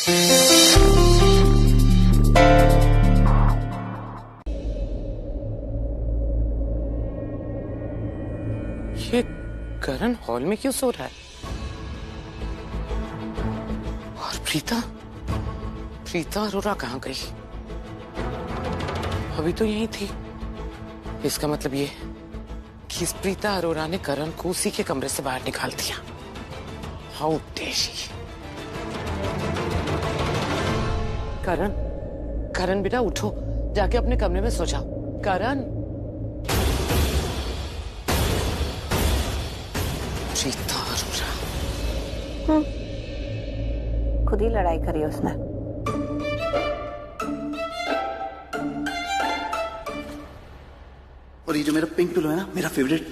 ये करण हॉल में क्यों सो रहा है? और प्रीता अरोरा कहाँ गई? अभी तो यहीं थी। इसका मतलब ये कि इस प्रीता अरोरा ने करण को उसी के कमरे से बाहर निकाल दिया। How dare she. करण बेटा उठो, जाके अपने कमरे में सो जाओ। करण, प्रीता अरोरा खुद ही लड़ाई करी उसने। और ये जो मेरा पिंक पिलो है ना, मेरा फेवरेट,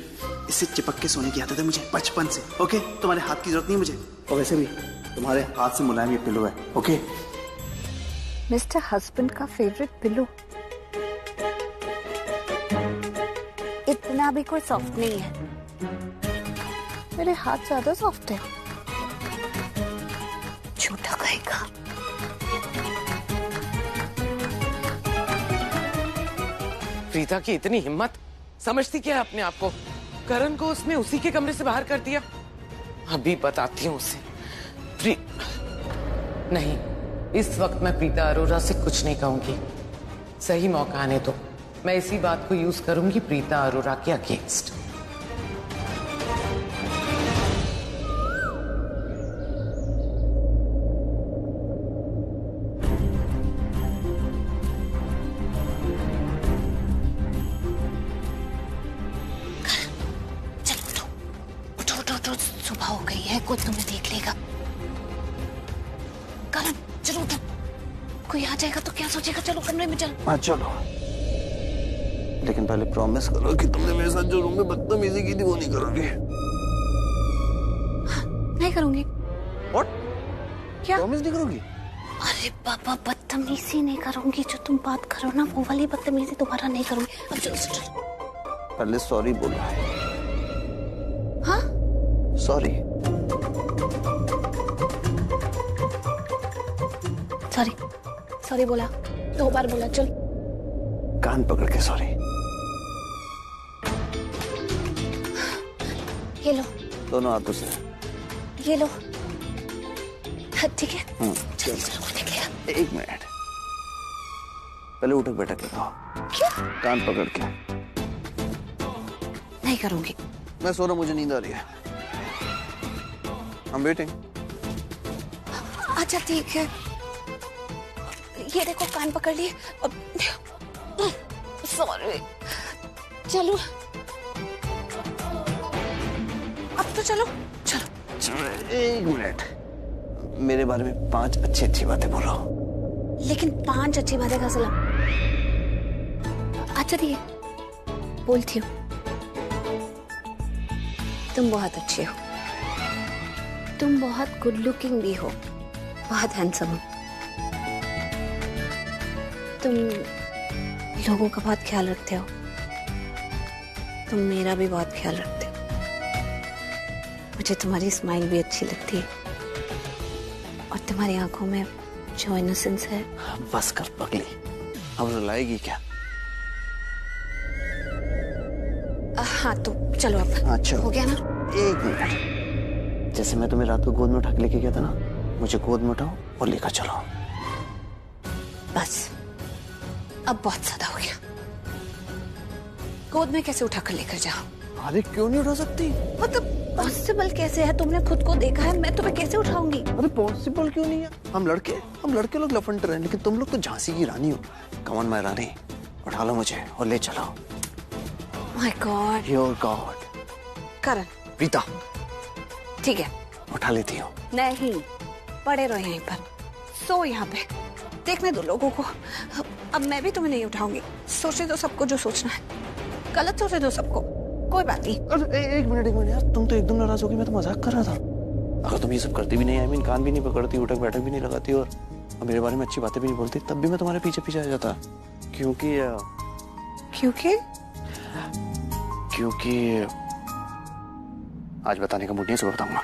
इससे चिपक के सोने की आदत है मुझे बचपन से। ओके, तुम्हारे हाथ की जरूरत नहीं मुझे, और वैसे भी तुम्हारे हाथ से मुलायम ये पिलो है। ओके मिस्टर हस्बैंड का फेवरेट पिलो इतना भी कोई सॉफ्ट नहीं है। मेरे हाथ ज्यादा सॉफ्ट है। झूठा कहेगा। प्रीता की इतनी हिम्मत, समझती क्या है अपने आप को? करण को उसने उसी के कमरे से बाहर कर दिया। अभी बताती हूँ उसे। नहीं, इस वक्त मैं प्रीता अरोरा से कुछ नहीं कहूंगी। सही मौका आने दो, मैं इसी बात को यूज करूंगी प्रीता अरोरा के अगेंस्ट। सुबह हो गई है, कोई तुम्हें देख लेगा। करण चलो उठो, कोई आ जाएगा तो क्या सोचेगा। चलो कमरे में चलो। हाँ चलो, लेकिन पहले प्रॉमिस करो कि तुमने मेरे साथ जो रूम में बदतमीजी की थी वो नहीं करोगी। नहीं करूंगी। What? क्या प्रॉमिस नहीं करोगी? अरे बाबा, बदतमीजी नहीं करूंगी। जो तुम बात करो ना, वो वाली बदतमीजी दोबारा नहीं करूंगी। अब चलो। पहले सॉरी बोलो। हाँ सॉरी। सॉरी बोला, 2 बार बोला। चल कान पकड़ के सॉरी। ये लो। दोनों हाथों से। ये लो। ठीक है, चलो कोई देख लेगा। 1 मिनट, पहले उठक बैठक के कहो। क्या? कान पकड़ के। नहीं करूंगी। मैं सो रहा, मुझे नींद आ रही है। I'm waiting। अच्छा ठीक है, ये देखो कान पकड़ लिए। सॉरी। चलो अब तो चलो। 1 मिनट, मेरे बारे में 5 अच्छी बातें बोलो। लेकिन 5 अच्छी बातें का सलाम। अच्छा ठीक है, बोलती हूँ। तुम बहुत अच्छे हो, तुम बहुत गुड लुकिंग भी हो, बहुत हैंडसम हो, तुम लोगों का बहुत ख्याल रखते हो, तुम मेरा भी बहुत ख्याल रखते हो। मुझे तुम्हारी स्माइल भी अच्छी लगती है, और तुम्हारी आंखों में जो इनोसेंस है। बस कर पगली, अब रुलाएगी क्या? हाँ तो चलो अब। अच्छा हो गया ना? 1 मिनट, जैसे मैं तुम्हें रात को गोद में उठा के लेके गया था ना, मुझे गोद में उठाओ और लेकर चलो। बस अब बहुत ज्यादा हो गया। गोद में कैसे उठा कर लेकर जाओ? अरे क्यों नहीं उठा सकती? मतलब पॉसिबल कैसे है? तुमने खुद को देखा है, मैं तुम्हें कैसे उठाऊंगी? अरे पॉसिबल क्यों नहीं है? हम लड़के लोग लफंडर हैं, लेकिन तुम लोग तो झांसी की रानी हो। कम ऑन माय रानी, उठा लो मुझे और ले चलो। My God, your God. Karan. Preeta ठीक है, उठा लेती हो? नहीं, पड़े रहो यहीं पर, सो यहाँ पे, देखने दो लोगों को। अब मैं भी तुम्हें नहीं उठाऊंगी। सोचने दो सबको जो सोचना है, गलत सोचने दो सबको, कोई बात नहीं। अरे एक मिनट यार, तुम तो एकदम नाराज हो गई। मैं तो मजाक कर रहा था। अगर तुम ये सब करती भी नहीं, आई मीन कान भी नहीं पकड़ती, उठक बैठक भी नहीं लगाती और मेरे बारे में अच्छी बातें भी नहीं बोलती, तब भी मैं तुम्हारे पीछे पीछे आ जाता। क्योंकि आज बताने का मूड नहीं है, सुबह बताऊंगा।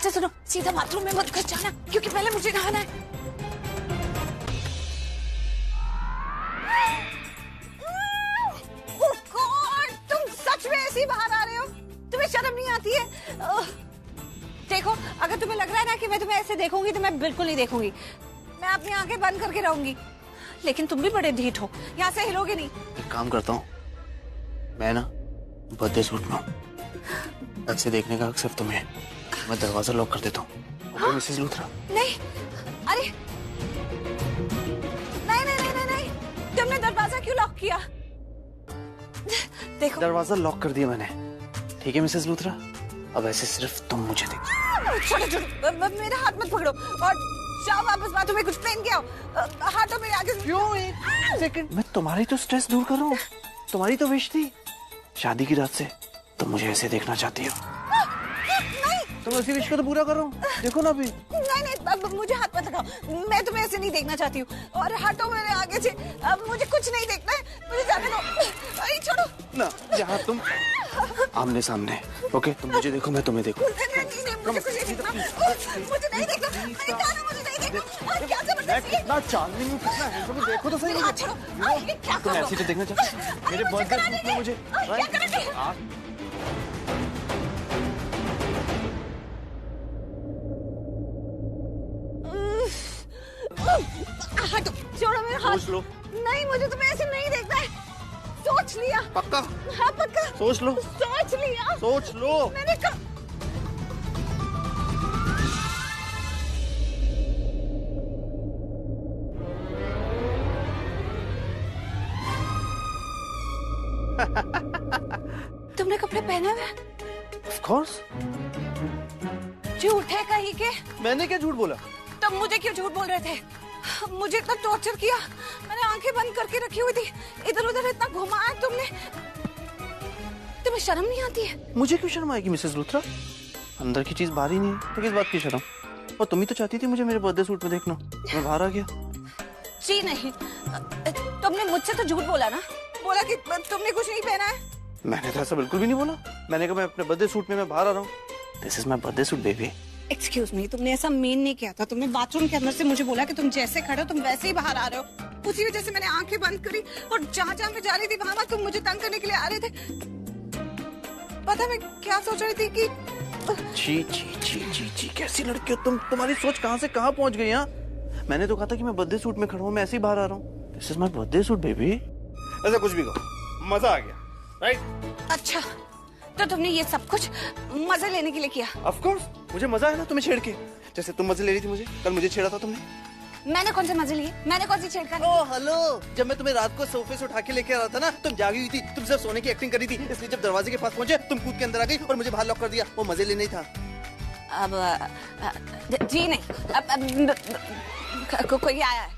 अच्छा सुनो, सीधा बाथरूम में मत घुस जाना क्योंकि पहले मुझे नहाना है। Oh God, तुम सच में ऐसे ही बाहर आ रहे हो? तुम्हें शर्म नहीं आती है? देखो, अगर तुम्हें लग रहा है ना कि मैं तुम्हें ऐसे देखूंगी तो मैं बिल्कुल नहीं देखूंगी। मैं अपनी आंखें बंद करके रहूंगी। लेकिन तुम भी बड़े ढीठ हो, यहाँ से हिलोगे नहीं। एक काम करता हूँ, मैं ना बर्थडे सूट में हूँ, ऐसे देखने का हक सिर्फ तुम्हें। मैं दरवाजा लॉक कर देता हूँ। Okay Mrs Luthra? नहीं, अरे नहीं नहीं नहीं नहीं नहीं, तुमने दरवाजा क्यों लॉक किया? देखो, दरवाजा लॉक कर दिया मैंने। ठीक है मिसेस लूथरा, अब ऐसे सिर्फ तुम मुझे देखो। छोड़ो छोड़ो, मेरा हाथ मत पकड़ो और जाओ वापस बाथरूम में कुछ पहन के आओ। हाथों मेरे आगे क्यों? एक सेकंड, मैं तुम्हारी तो स्ट्रेस दूर कर रहा हूँ। तुम्हारी तो विश थी शादी की रात से तुम मुझे ऐसे देखना चाहती हो। नहीं, तुम ऐसी विश को तो पूरा कर रहा हूँ, देखो ना अभी। नहीं नहीं, मुझे हाथ मत लगाओ, मैं तुम्हें ऐसे नहीं देखना चाहती हूँ। और हटो मेरे आगे से, अब मुझे कुछ नहीं देखना है, मुझे जाने दो। अरे छोड़ो ना, यहाँ तुम आमने सामने। ओके, तुम मुझे देखो, मैं तुम्हें देखूं। नहीं, मुझे कुछ नहीं देखना, मुझे नहीं देखना, मैंने कहा ना मुझे नहीं देखना। और क्या जबरदस्ती है? कितना चार्मिंग हूँ, कितना हैंडसम हूँ, देखो तो सही मुझे। छोड़ो, ये क्या तुम ऐसे तो देखना चाहती हो मेरे बर्थडे सूट में मुझे। क्या करोगे? हटो, छोड़ो मेरे हाथ। सोच लो। नहीं, मुझे तुम्हें ऐसे नहीं देखना है। सोच लिया। पक्का? हाँ पक्का। सोच लो। सोच लिया। सोच लो। मैंने कहा। तुमने कपड़े पहने हुए? Of course। झूठ है कहीं के? मैंने क्या झूठ बोला? तुम मुझे क्यों झूठ बोल रहे थे? मुझे इतना टॉर्चर किया, मैंने आंखें बंद करके रखी हुई थी, इधर उधर इतना घुमाया तुमने। तुम्हें शर्म नहीं आती है? मुझे क्यों शर्म आएगी मिसेस लूथरा? अंदर की चीज बाहर ही नहीं है तो किस बात की शर्म? और तुम ही तो चाहती थी मुझे मेरे बर्थडे सूट में देखना, मैं बाहर आ गया। जी नहीं, तुमने मुझसे तो झूठ बोला ना, बोला कि तुमने कुछ नहीं पहना है। मैंने तो ऐसा बिल्कुल भी नहीं बोला। मैंने कहा मैं अपने बर्थडे सूट में मैं बाहर आ रहा हूँ। This is my birthday suit baby. Excuse me, तुमने ऐसा मीन नहीं किया था। तुमने बाथरूम के अंदर से मुझे बोला कि तुम जैसे खड़े हो तुम वैसे ही बाहर आ रहे हो। उसी वजह से मैंने आंखें बंद करी और जहाँ जहाँ मैं जा रही थी वहां तुम मुझे तंग करने के लिए आ रहे थे। पता मैं क्या सोच रही थी कि जी जी जी जी जी, कैसी लड़की हो तुम? तुम्हारी सोच कहाँ से कहाँ पहुँच गई? यहाँ मैंने तो कहा था कि मैं बर्थडे सूट में खड़ा हूँ, मैं ऐसे ही बाहर आ रहा हूँ। This is my birthday suit baby. ऐसा कुछ भी कहो, मजा आ गया, राइट? अच्छा, तो तुमने ये सब कुछ मजे लेने के लिए किया? ऑफ कोर्स, मुझे मजा है ना तुम्हें छेड़ के, जैसे तुम मजे ले रही थी मुझे। कल मुझे छेड़ा था तुमने। मैंने कौन से मजे लिए? मैंने कौन सी छेड़खानी? ओह हेलो, जब मैं तुम्हें रात को सोफे से उठा के लेके आ रहा था ना, तुम जागी हुई थी, तुम सिर्फ सोने की एक्टिंग कर रही थी। इसलिए जब दरवाजे के पास पहुंचे तुम कूद के अंदर आ गई और मुझे बाहर लॉक कर दिया। वो मजे लेने ही था। अब जी नहीं, अब कोई आया है।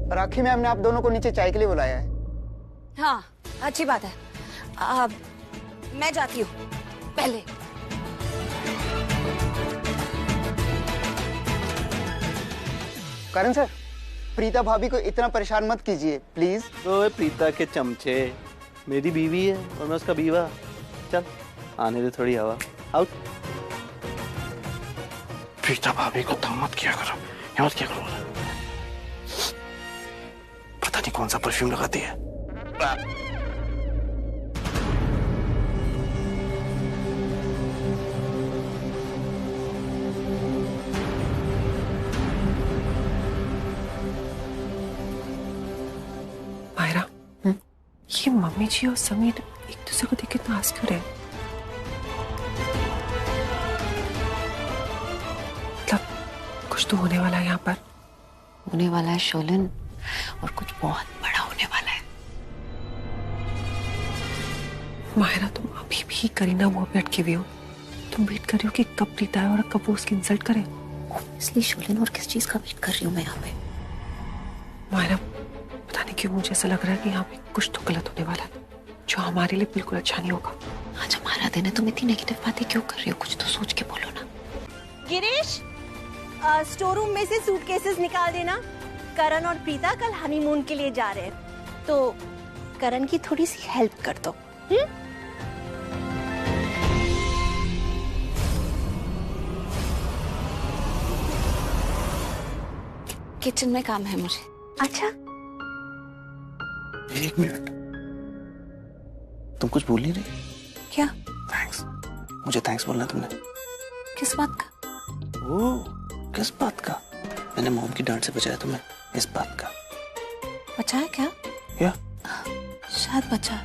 राखी मैम ने आप दोनों को नीचे चाय के लिए बुलाया है। हाँ, अच्छी बात है। मैं जाती हूँ पहले। करण सर, प्रीता भाभी को इतना परेशान मत कीजिए प्लीज। ओए प्रीता के चमचे, मेरी बीवी है और मैं उसका बीवा। चल आने दे थोड़ी हवा। आउट। प्रीता भाभी को तंग मत किया करो, यहाँ क्या करो? पता नहीं कौन सा परफ्यूम लगाती है। मायरा, ये मम्मी जी और समीर एक दूसरे को देख के इतना हंस क्यों रहे? मतलब कुछ तो होने वाला है यहाँ पर। होने वाला है शोलन, और कुछ बहुत बड़ा होने वाला है। मायरा, तुम अभी भी करीना मुंह पे अटकी हुई हो। तुम वेट कर रही हो कि कब प्रीता आए और कब वो उसकी इंसल्ट करे। इसलिए शोलन, और किस चीज का वेट कर रही हूँ मैं यहाँ पे? मायरा, पता नहीं क्यों मुझे ऐसा लग रहा है कि यहाँ पे कुछ तो गलत होने वाला है जो हमारे लिए बिल्कुल अच्छा नहीं होगा। आज हमारा दिन है, तुम इतनी नेगेटिव बातें क्यों कर रही हो? कुछ तो सोच के बोलो ना। गिरीश, स्टोर रूम में से सूटकेसेस निकाल देना। करण और प्रीता कल हनीमून के लिए जा रहे हैं। तो करण की थोड़ी सी हेल्प कर दो। किचन में काम है मुझे। अच्छा, एक मिनट, तुम कुछ बोल नहीं रही? क्या? थैंक्स, मुझे थैंक्स बोलना तुमने। किस बात का? ओ, किस बात का? मैंने मॉम की डांट से बचाया तुम्हें, इस बात का। बचाया क्या? क्या? शायद बचा।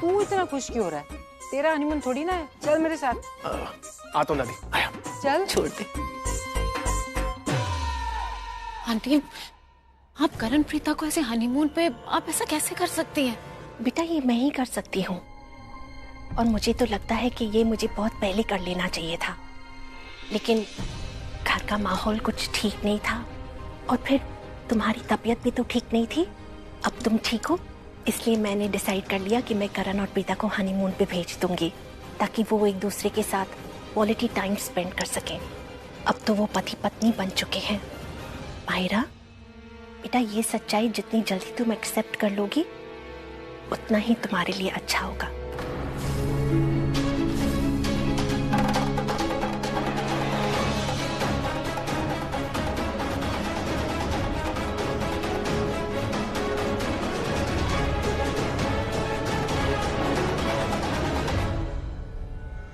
तू इतना खुश क्यों हो रहा है? तेरा हनीमून थोड़ी ना है। चल मेरे साथ। आता हूँ दादी, आया। चल। छोड़ दे। आंटी, आप करण प्रीता को ऐसे हनीमून पे आप ऐसा कैसे कर सकती हैं? बेटा ये मैं ही कर सकती हूँ, और मुझे तो लगता है कि ये मुझे बहुत पहले कर लेना चाहिए था, लेकिन घर का माहौल कुछ ठीक नहीं था, और फिर तुम्हारी तबीयत भी तो ठीक नहीं थी। अब तुम ठीक हो, इसलिए मैंने डिसाइड कर लिया कि मैं करण और प्रीता को हनीमून पे भेज दूंगी, ताकि वो एक दूसरे के साथ क्वालिटी टाइम स्पेंड कर सकें। अब तो वो पति पत्नी बन चुके हैं। माहिरा बेटा, ये सच्चाई जितनी जल्दी तुम एक्सेप्ट कर लोगी उतना ही तुम्हारे लिए अच्छा होगा।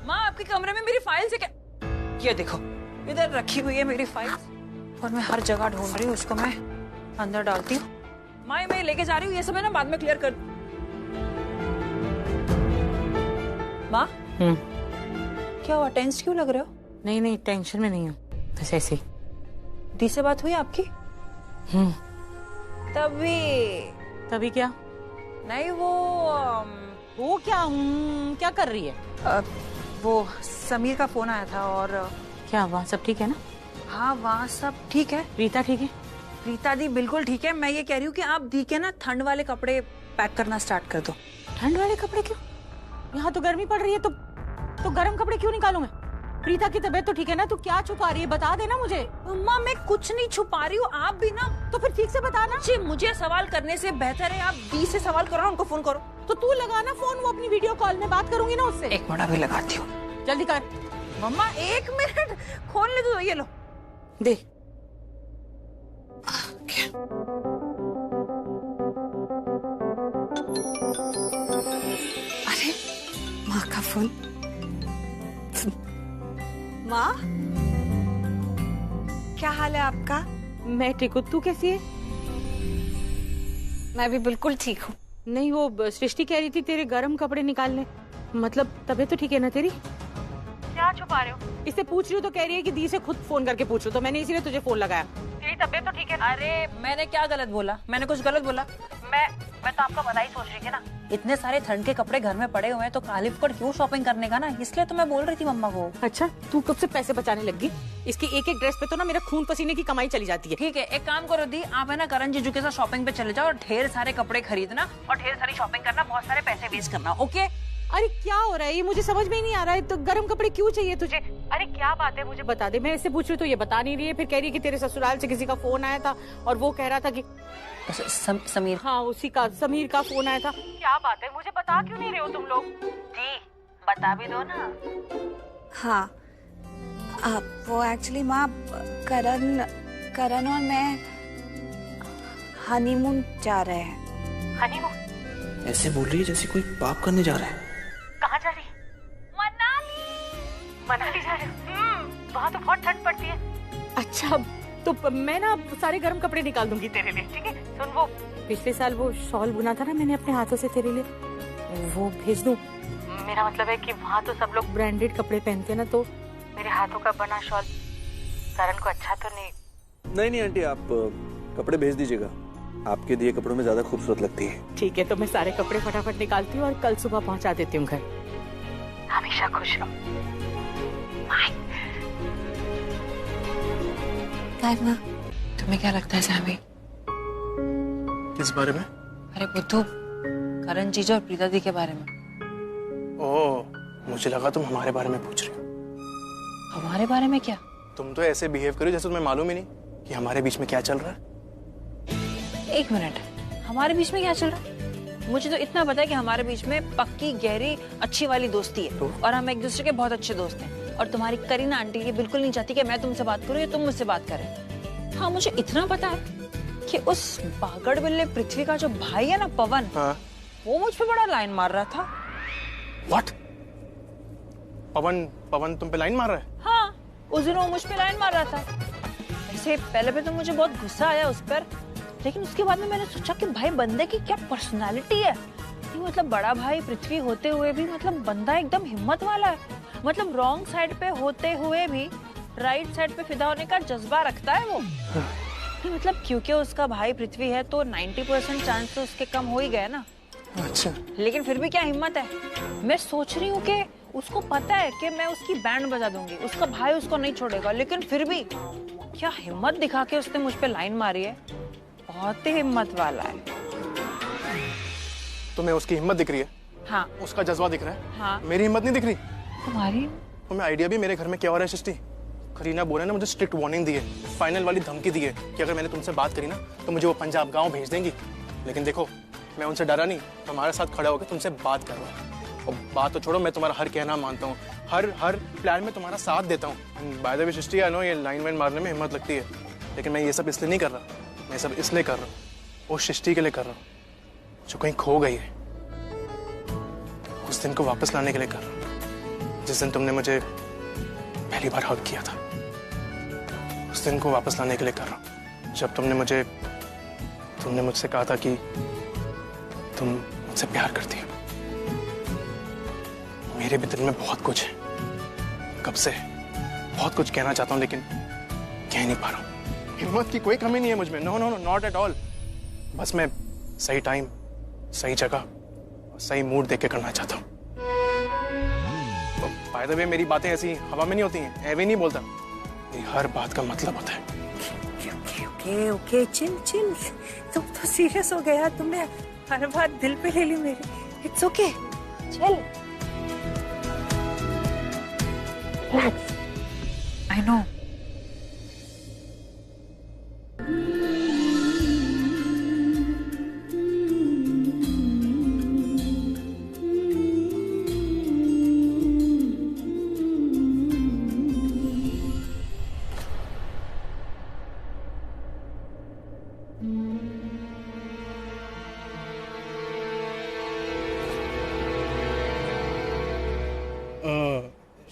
माँ, आपके कमरे में मेरी फाइल से क्या? ये देखो, इधर रखी हुई है मेरी फाइल, और मैं हर जगह ढूंढ रही हूँ उसको। मैं अंदर डालती हूँ। माँ, मैं लेके जा रही हूँ, ये सब है ना बाद में क्लियर कर। माँ, क्या हुआ? टेंस क्यों लग रहे हो? नहीं नहीं, टेंशन में नहीं हूँ, बस ऐसे ही। दी से बात हुई आपकी? तभी क्या? नहीं, वो क्या कर रही है? वो समीर का फोन आया था, और क्या वहाँ सब ठीक है ना? हाँ, वहाँ सब ठीक है। प्रीता ठीक है? प्रीता दी बिल्कुल ठीक है। मैं ये कह रही हूँ कि आप दी के ना ठंड वाले कपड़े पैक करना स्टार्ट कर दो। ठंड वाले कपड़े क्यों? यहाँ तो गर्मी पड़ रही है, तो गर्म कपड़े क्यों निकालूं मैं? प्रीता की तबीयत तो ठीक है ना? तू क्या छुपा रही है, बता देना मुझे। अम्मा, मैं कुछ नहीं छुपा रही हूँ, आप भी ना। तो फिर ठीक से बताना। जी, मुझे सवाल करने से बेहतर है आप दी से सवाल करो, उनको फोन करो। तो तू लगाना फोन, वो अपनी वीडियो कॉल में बात करूंगी ना उससे। एक मिनट, अभी लगाती हूँ। जल्दी कर। मम्मा, एक मिनट, खोल ले दो। ये लो, दे। अरे माँ का फोन। माँ, क्या हाल है आपका? मैं ठीक हूँ, तू कैसी है? मैं भी बिल्कुल ठीक हूँ। नहीं, वो सृष्टि कह रही थी तेरे गर्म कपड़े निकालने। मतलब तबीयत तो ठीक है ना तेरी? क्या छुपा रहे हो? इससे पूछ रही हूँ तो कह रही है कि दी से खुद फोन करके पूछ लो, तो मैंने इसीलिए तुझे फोन लगाया। तेरी तबीयत तो ठीक है? अरे मैंने क्या गलत बोला? मैंने कुछ गलत बोला? मैं तो आपका भला ही सोच रही थी ना। इतने सारे ठंड के कपड़े घर में पड़े हुए हैं, तो कालिफ पर क्यों शॉपिंग करने का ना, इसलिए तो मैं बोल रही थी मम्मा को। अच्छा, तू कब से पैसे बचाने लगी? इसकी एक एक ड्रेस पे तो ना मेरा खून पसीने की कमाई चली जाती है। ठीक है, एक काम करो दी, आप है ना करण जीजू के साथ शॉपिंग पे चले जाओ, और ढेर सारे कपड़े खरीदना और ढेर सारी शॉपिंग करना, बहुत सारे पैसे वेस्ट करना। ओके? अरे क्या हो रहा है ये, मुझे समझ में ही नहीं आ रहा है। तो गर्म कपड़े क्यों चाहिए तुझे? अरे क्या बात है, मुझे बता दे। मैं इससे पूछ रही हूँ तो ये बता नहीं रही है, फिर कह रही है कि तेरे ससुराल से किसी का फोन आया था और वो कह रहा था कि समीर। हाँ, उसी का, समीर का फोन आया था। क्या बात है, मुझे बता क्यों नहीं रहे हो तुम लोग? जी, बता भी दो ना। हाँ, वो एक्चुअली माँ, करण और मैं हनीमून जा रहे हैं। हनीमून? ऐसे बोल रही है जैसे कोई पाप करने जा रहा है। कहाँ जा रही? मनाली जा रहे हो? वहाँ तो बहुत ठंड पड़ती है। अच्छा, तो मैं ना सारे गर्म कपड़े निकाल दूंगी तेरे लिए, ठीक है? सुन, वो पिछले साल वो शॉल बुना था ना मैंने अपने हाथों से तेरे लिए, वो भेज दूं? मेरा मतलब है कि वहाँ तो सब लोग ब्रांडेड कपड़े पहनते हैं ना, तो मेरे हाथों का बना शॉल करण को अच्छा तो नहीं? नहीं आंटी, आप कपड़े भेज दीजिएगा, आपके दिए कपड़ों में ज्यादा खूबसूरत लगती है। ठीक है, तो मैं सारे कपड़े फटाफट निकालती हूँ और कल सुबह पहुँचा देती हूँ घर। हमेशा खुश रहो। तुम्हें क्या लगता है सैमी? किस बारे में? अरे बुद्धू, करण जीजू और प्रीता दी के बारे में। ओह, मुझे लगा तुम हमारे बारे में पूछ रही हो। हमारे बारे में क्या? तुम तो ऐसे बिहेव करो जैसे तुम्हें मालूम ही नहीं कि हमारे बीच में क्या चल रहा है। एक मिनट, हमारे बीच में क्या चल रहा है? मुझे तो इतना पता है कि हमारे बीच में पक्की गहरी अच्छी वाली दोस्ती है और हम एक दूसरे के बहुत अच्छे दोस्त हैं। और तुम्हारी करीना आंटी ये बिल्कुल नहीं चाहती कि मैं तुमसे बात करूं या तुम मुझसे बात करें। हाँ, मुझे इतना पता है कि उस बागड़ बिल्ले पृथ्वी का जो भाई है ना पवन, हाँ? वो मुझ पे बड़ा लाइन मार रहा था। What? पवन तुम पे लाइन मार रहा है? हाँ, उस दिन वो मुझ पे लाइन मार रहा था। ऐसे पहले पे तो मुझे बहुत गुस्सा आया उस पर, लेकिन उसके बाद में मैंने सोचा कि भाई बंदे की क्या पर्सनालिटी है। मतलब बड़ा भाई पृथ्वी होते हुए भी मतलब बंदा एकदम हिम्मत वाला है। मतलब रॉन्ग साइड पे होते हुए भी राइट साइड पे फिदा होने का जज्बा रखता है वो। मतलब क्योंकि उसका भाई पृथ्वी है तो 90% चांस तो उसके कम हो ही गए ना। अच्छा। लेकिन फिर भी क्या हिम्मत है। मैं सोच रही हूँ कि उसको पता है कि मैं उसकी बैंड बजा दूंगी, उसका भाई उसको नहीं छोड़ेगा, लेकिन फिर भी क्या हिम्मत दिखा के उसने मुझ पे लाइन मारी है। बहुत ही हिम्मत वाला है। तुम्हें उसकी हिम्मत दिख रही है? हाँ। उसका जज्बा दिख रहा है? हाँ। मेरी हिम्मत नहीं दिख रही? तुम्हारी? तुम्हें आइडिया भी मेरे घर में क्या हो रहा है सृष्टि? करीना बोले ने मुझे स्ट्रिक्ट वार्निंग दी है, फाइनल वाली धमकी दी है कि अगर मैंने तुमसे बात करी ना तो मुझे वो पंजाब गांव भेज देंगी। लेकिन देखो, मैं उनसे डरा नहीं, तुम्हारे साथ खड़ा होकर तुमसे बात कर रहा हूँ। और बात तो छोड़ो, मैं तुम्हारा हर कहना मानता हूँ, हर प्लान में तुम्हारा साथ देता हूँ। By the way Srishti, I know ये लाइन वाइन मारने में हिम्मत लगती है, लेकिन मैं ये सब इसलिए नहीं कर रहा। मैं सब इसलिए कर रहा हूँ, वो सृष्टि के लिए कर रहा हूँ जो कहीं खो गई है। उस दिन को वापस लाने के लिए कर रहा हूँ जिस दिन तुमने मुझे पहली बार हग किया था। उस दिन को वापस लाने के लिए कर रहा हूँ जब तुमने मुझसे कहा था कि तुम मुझसे प्यार करती हो। मेरे भी दिल में बहुत कुछ है, कब से बहुत कुछ कहना चाहता हूँ लेकिन कह नहीं पा रहा हूँ। हिम्मत की कोई कमी नहीं है मुझ में, no no no, not at all. बस मैं सही टाइम, सही जगह और सही मूड देख के करना चाहता हूँ। बाय द वे मेरी बातें ऐसी हवा में नहीं होती हैं, ऐवे नहीं बोलता। मेरी हर बात का मतलब होता है। Okay okay, chill chill. तुम तो सीरियस हो गया, तुमने हर बात दिल पे ले ली मेरी। इट्स ओके, चल। I know.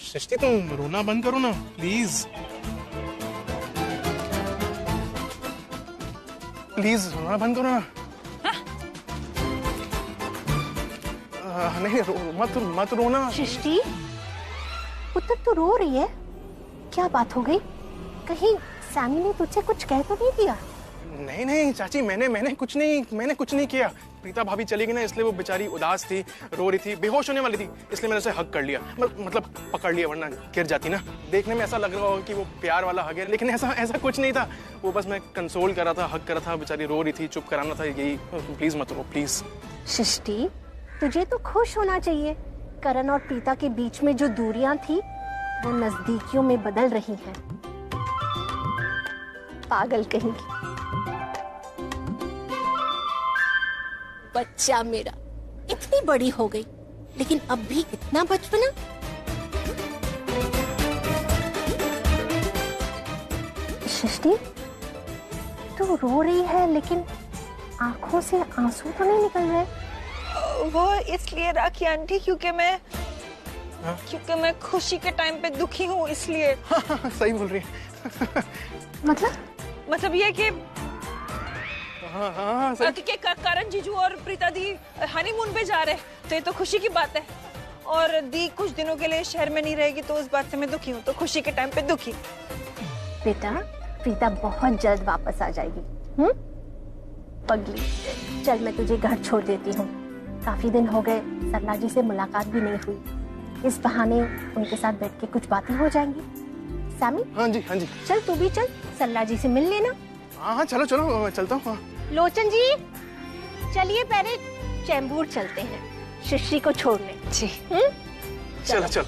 सृष्टि, तुम रोना बंद करो ना प्लीज। प्लीज रोना बंद करो ना। नहीं मत रोना। सृष्टि, पुत्र तू रो रही है, क्या बात हो गई? कहीं सैमी ने तुझसे कुछ कह तो नहीं दिया? नहीं चाची, मैंने कुछ नहीं किया। प्रीता भाभी चली गई ना, इसलिए वो बेचारी उदास थी, रो रही थी, बेहोश होने वाली थी, इसलिए मैंने उसे हग कर लिया। मतलब पकड़ लिया, वरना गिर जाती ना। देखने में ऐसा लग रहा होगा कि वो प्यार वाला हग है, लेकिन ऐसा कुछ नहीं था। वो बस मैं कंसोल कर रहा था, हग कर रहा था। बेचारी रो रही थी, चुप कराना था, यही। प्लीज मत रो, प्लीज। सृष्टि, तुझे तो खुश होना चाहिए। करण और प्रीता के बीच में जो दूरियां थी वो नजदीकियों में बदल रही हैं। पागल कहेंगी। बच्चा मेरा, इतनी बड़ी हो गई लेकिन अब भी इतना बचपना। सृष्टि, तू रो रही है लेकिन आंखों से आंसू तो नहीं निकल रहे? वो इसलिए राखी आंटी क्योंकि मैं खुशी के टाइम पे दुखी हूँ, इसलिए। सही बोल रही है। मतलब ये कि करण जीजू और प्रीता दी हनीमून पे जा रहे, तो ये तो खुशी की बात है। और दी कुछ दिनों के लिए शहर में नहीं रहेगी, तो उस बात से मैं दुखी हूँ, तो खुशी के टाइम पे दुखी। बेटा, प्रीता बहुत जल्द वापस आ जाएगी। पगली, चल मैं तुझे घर छोड़ देती हूँ। काफी दिन हो गए सरला जी से मुलाकात भी नहीं हुई। इस बहाने उनके साथ बैठ के कुछ बातें हो जाएंगी। सैमी? हाँ जी। चल तू भी चल, सरला जी से मिल लेना। हाँ चलो मैं चलता हूँ। लोचन जी, चलिए पहले चैम्बूर चलते हैं सृष्टि को छोड़ने। जी। चलो चलो।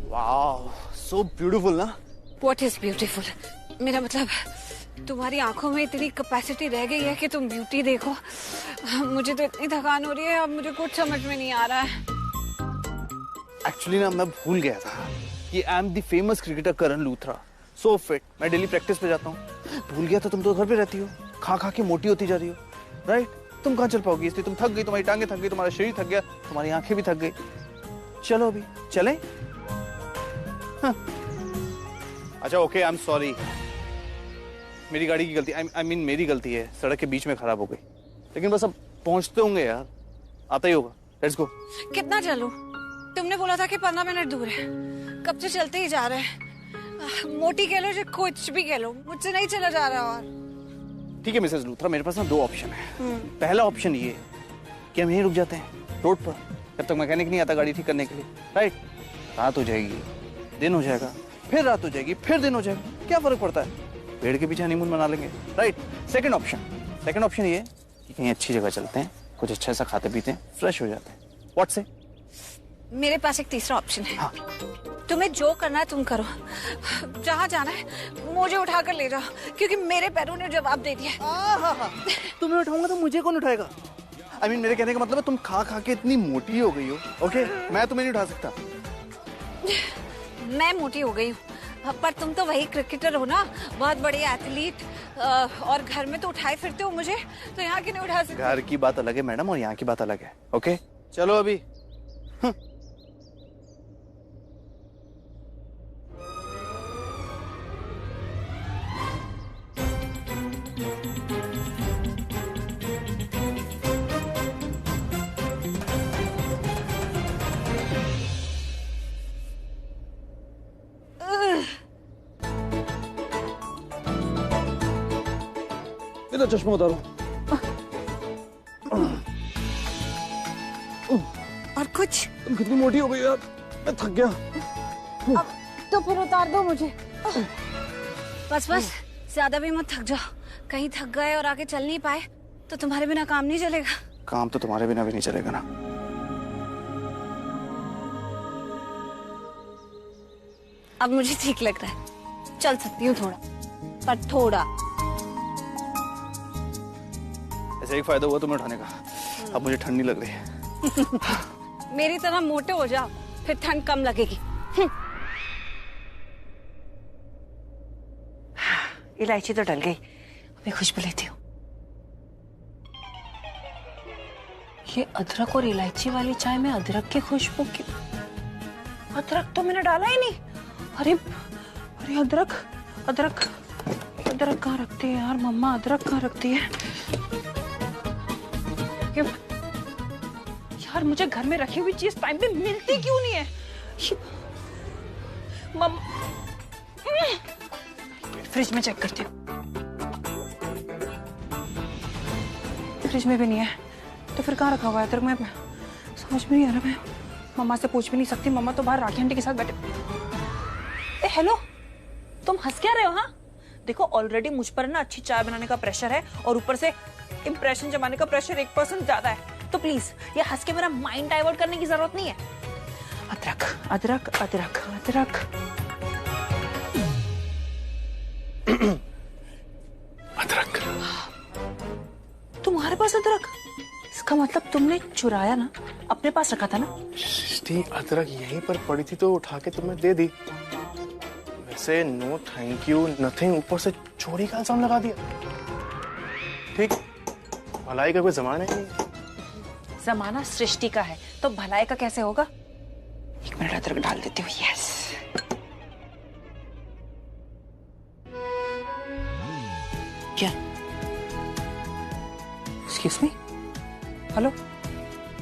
वाओ, सो ब्यूटीफुल ना। What is beautiful? मेरा मतलब तुम्हारी आंखों में इतनी कैपेसिटी रह गई है कि तुम ब्यूटी देखो। मुझे तो इतनी थकान हो रही है, अब मुझे कुछ समझ में नहीं आ रहा है। एक्चुअली ना मैं भूल गया था कि I am the famous cricketer Karan Luthra, so fit. मैं डेली प्रैक्टिस पे जाता हूँ। भूल गया था, तुम तो घर पे रहती हो, खा खा के मोटी होती जा रही हो, राइट? तुम कहाँ चल पाओगी, इसलिए तुम थक गई, तुम्हारी टांगे थक गई, तुम्हारा शरीर थक गया, तुम्हारी आंखें भी थक गई। चलो अभी चले। हाँ। अच्छा ओके, आई एम सॉरी, मेरी गाड़ी की गलती, आई मीन मेरी गलती है, सड़क के बीच में खराब हो गई। लेकिन बस अब पहुंचते होंगे यार, आता ही होगा। Let's go. कितना चलूं? तुमने बोला था कि 15 मिनट दूर है, कब से चलते ही जा रहे हैं। मोटी कह लो, कुछ भी कह लो, मुझसे नहीं चला जा रहा। और ठीक है मिसेस लूथरा, मेरे पास ना 2 ऑप्शन है। पहला ऑप्शन ये कि हम यहीं रुक जाते हैं रोड पर, जब तक मैकेनिक नहीं आता गाड़ी ठीक करने के लिए, राइट? रात हो जाएगी, दिन हो जाएगा, फिर रात हो जाएगी, फिर दिन हो जाएगा, क्या फर्क पड़ता है? पेड़ के पीछे हनीमून मना लेंगे, राइट? सेकंड ऑप्शन ये कि कहीं अच्छी जगह चलते हैं, कुछ अच्छा सा खाते पीते हैं, फ्रेश हो जाते हैं। व्हाट से? मेरे पास एक तीसरा ऑप्शन है। हाँ। तुम्हें जो करना है तुम करो, जहाँ जाना है मुझे उठा कर ले जाओ, क्योंकि मेरे पैरों ने जवाब दे दिया। तुम्हें उठाऊंगा तो मुझे कौन उठाएगा? आई मीन मेरे कहने का मतलब है तुम खा खा के इतनी मोटी हो गई हो, ओके? मैं तुम्हें नहीं उठा सकता। मैं मोटी हो गई हूँ, पर तुम तो वही क्रिकेटर हो ना, बहुत बड़े एथलीट, और घर में तो उठाए फिरते हो मुझे, तो यहाँ की नहीं उठा सकते। घर की बात अलग है मैडम, और यहाँ की बात अलग है, ओके? चलो अभी। इधर चश्मा उतारो। और कुछ? तुम कितनी मोटी हो गई यार, मैं थक गया। अब तो फिर उतार दो मुझे। बस बस, ज्यादा भी मत थक जाओ, कहीं थक गए और आगे चल नहीं पाए तो तुम्हारे बिना काम नहीं चलेगा। काम तो तुम्हारे बिना भी नहीं चलेगा ना। अब मुझे ठीक लग रहा है, चल सकती हूँ थोड़ा, पर थोड़ा। ऐसे एक फायदा हुआ तुम्हें उठाने का, अब मुझे ठंड नहीं लग रही है। मेरी तरह मोटे हो जाओ, फिर ठंड कम लगेगी। इलायची तो डल गई, अभी खुशबू लेती हूँ। ये अदरक और इलायची वाली चाय में अदरक की खुशबू क्यों? अदरक तो मैंने डाला ही नहीं। अरे अरे अदरक अदरक अदरक कहाँ रखती है यार मम्मा, अदरक कहाँ रखती है यार? मुझे घर में रखी हुई चीज टाइम पे मिलती क्यों नहीं है? फ्रिज में चेक करती हूँ, फ्रिज में भी नहीं है, तो फिर कहाँ रखा हुआ है अदरक? मैं समझ में नहीं आ रहा। मैं मम्मा से पूछ भी नहीं सकती, मम्मा तो बाहर राखी आंटी के साथ बैठे। हेलो, तुम हंस क्या रहे हो? हाँ देखो, ऑलरेडी मुझ पर ना अच्छी चाय बनाने का प्रेशर है, और ऊपर से इंप्रेशन जमाने का प्रेशर 1% ज्यादा है, तो प्लीज ये हंस के मेरा माइंड डाइवर्ट करने की जरूरत नहीं है। अदरक अदरक अदरक अदरक अदरक। तुम्हारे पास अदरक? इसका मतलब तुमने चुराया ना, अपने पास रखा था ना? सृष्टि, अदरक यहीं पर पड़ी थी तो उठा के तुम्हें दे दी। वैसे नो थैंक यू नथिंग, ऊपर से चोरी का इल्जाम लगा दिया। ठीक, भलाई का कोई जमाना ही नहीं। जमाना सृष्टि का है तो भलाई का कैसे होगा? 1 मिनट अदरक डाल देती हूँ। यस, क्या? एक्सक्यूज मी, हेलो,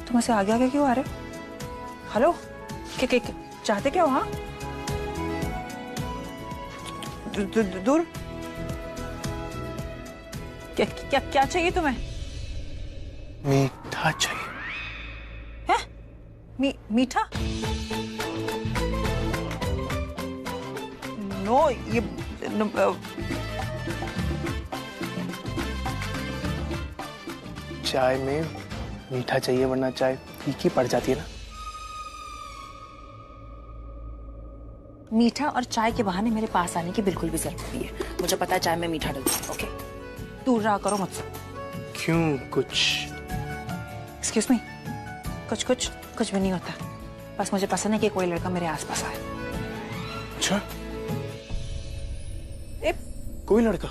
तुम ऐसे आगे आगे क्यों आ रहे हो? हेलो, क्या चाहते क्या हो? हाँ दूर, क्या क्या क्या चाहिए तुम्हें? मीठा चाहिए। है? मीठा? नो, ये चाय में मीठा चाहिए वरना चाय फीकी पड़ जाती है ना। मीठा और चाय के बहाने मेरे पास आने की बिल्कुल भी जरूरत नहीं है। मुझे पता है चाय में मीठा डलता है। ओके, दूर रहा करो मुझसे। क्यों? कुछ एक्सक्यूज मी, कुछ भी नहीं होता। बस मुझे पसंद है कि कोई लड़का मेरे आसपास आए। अच्छा, कोई लड़का?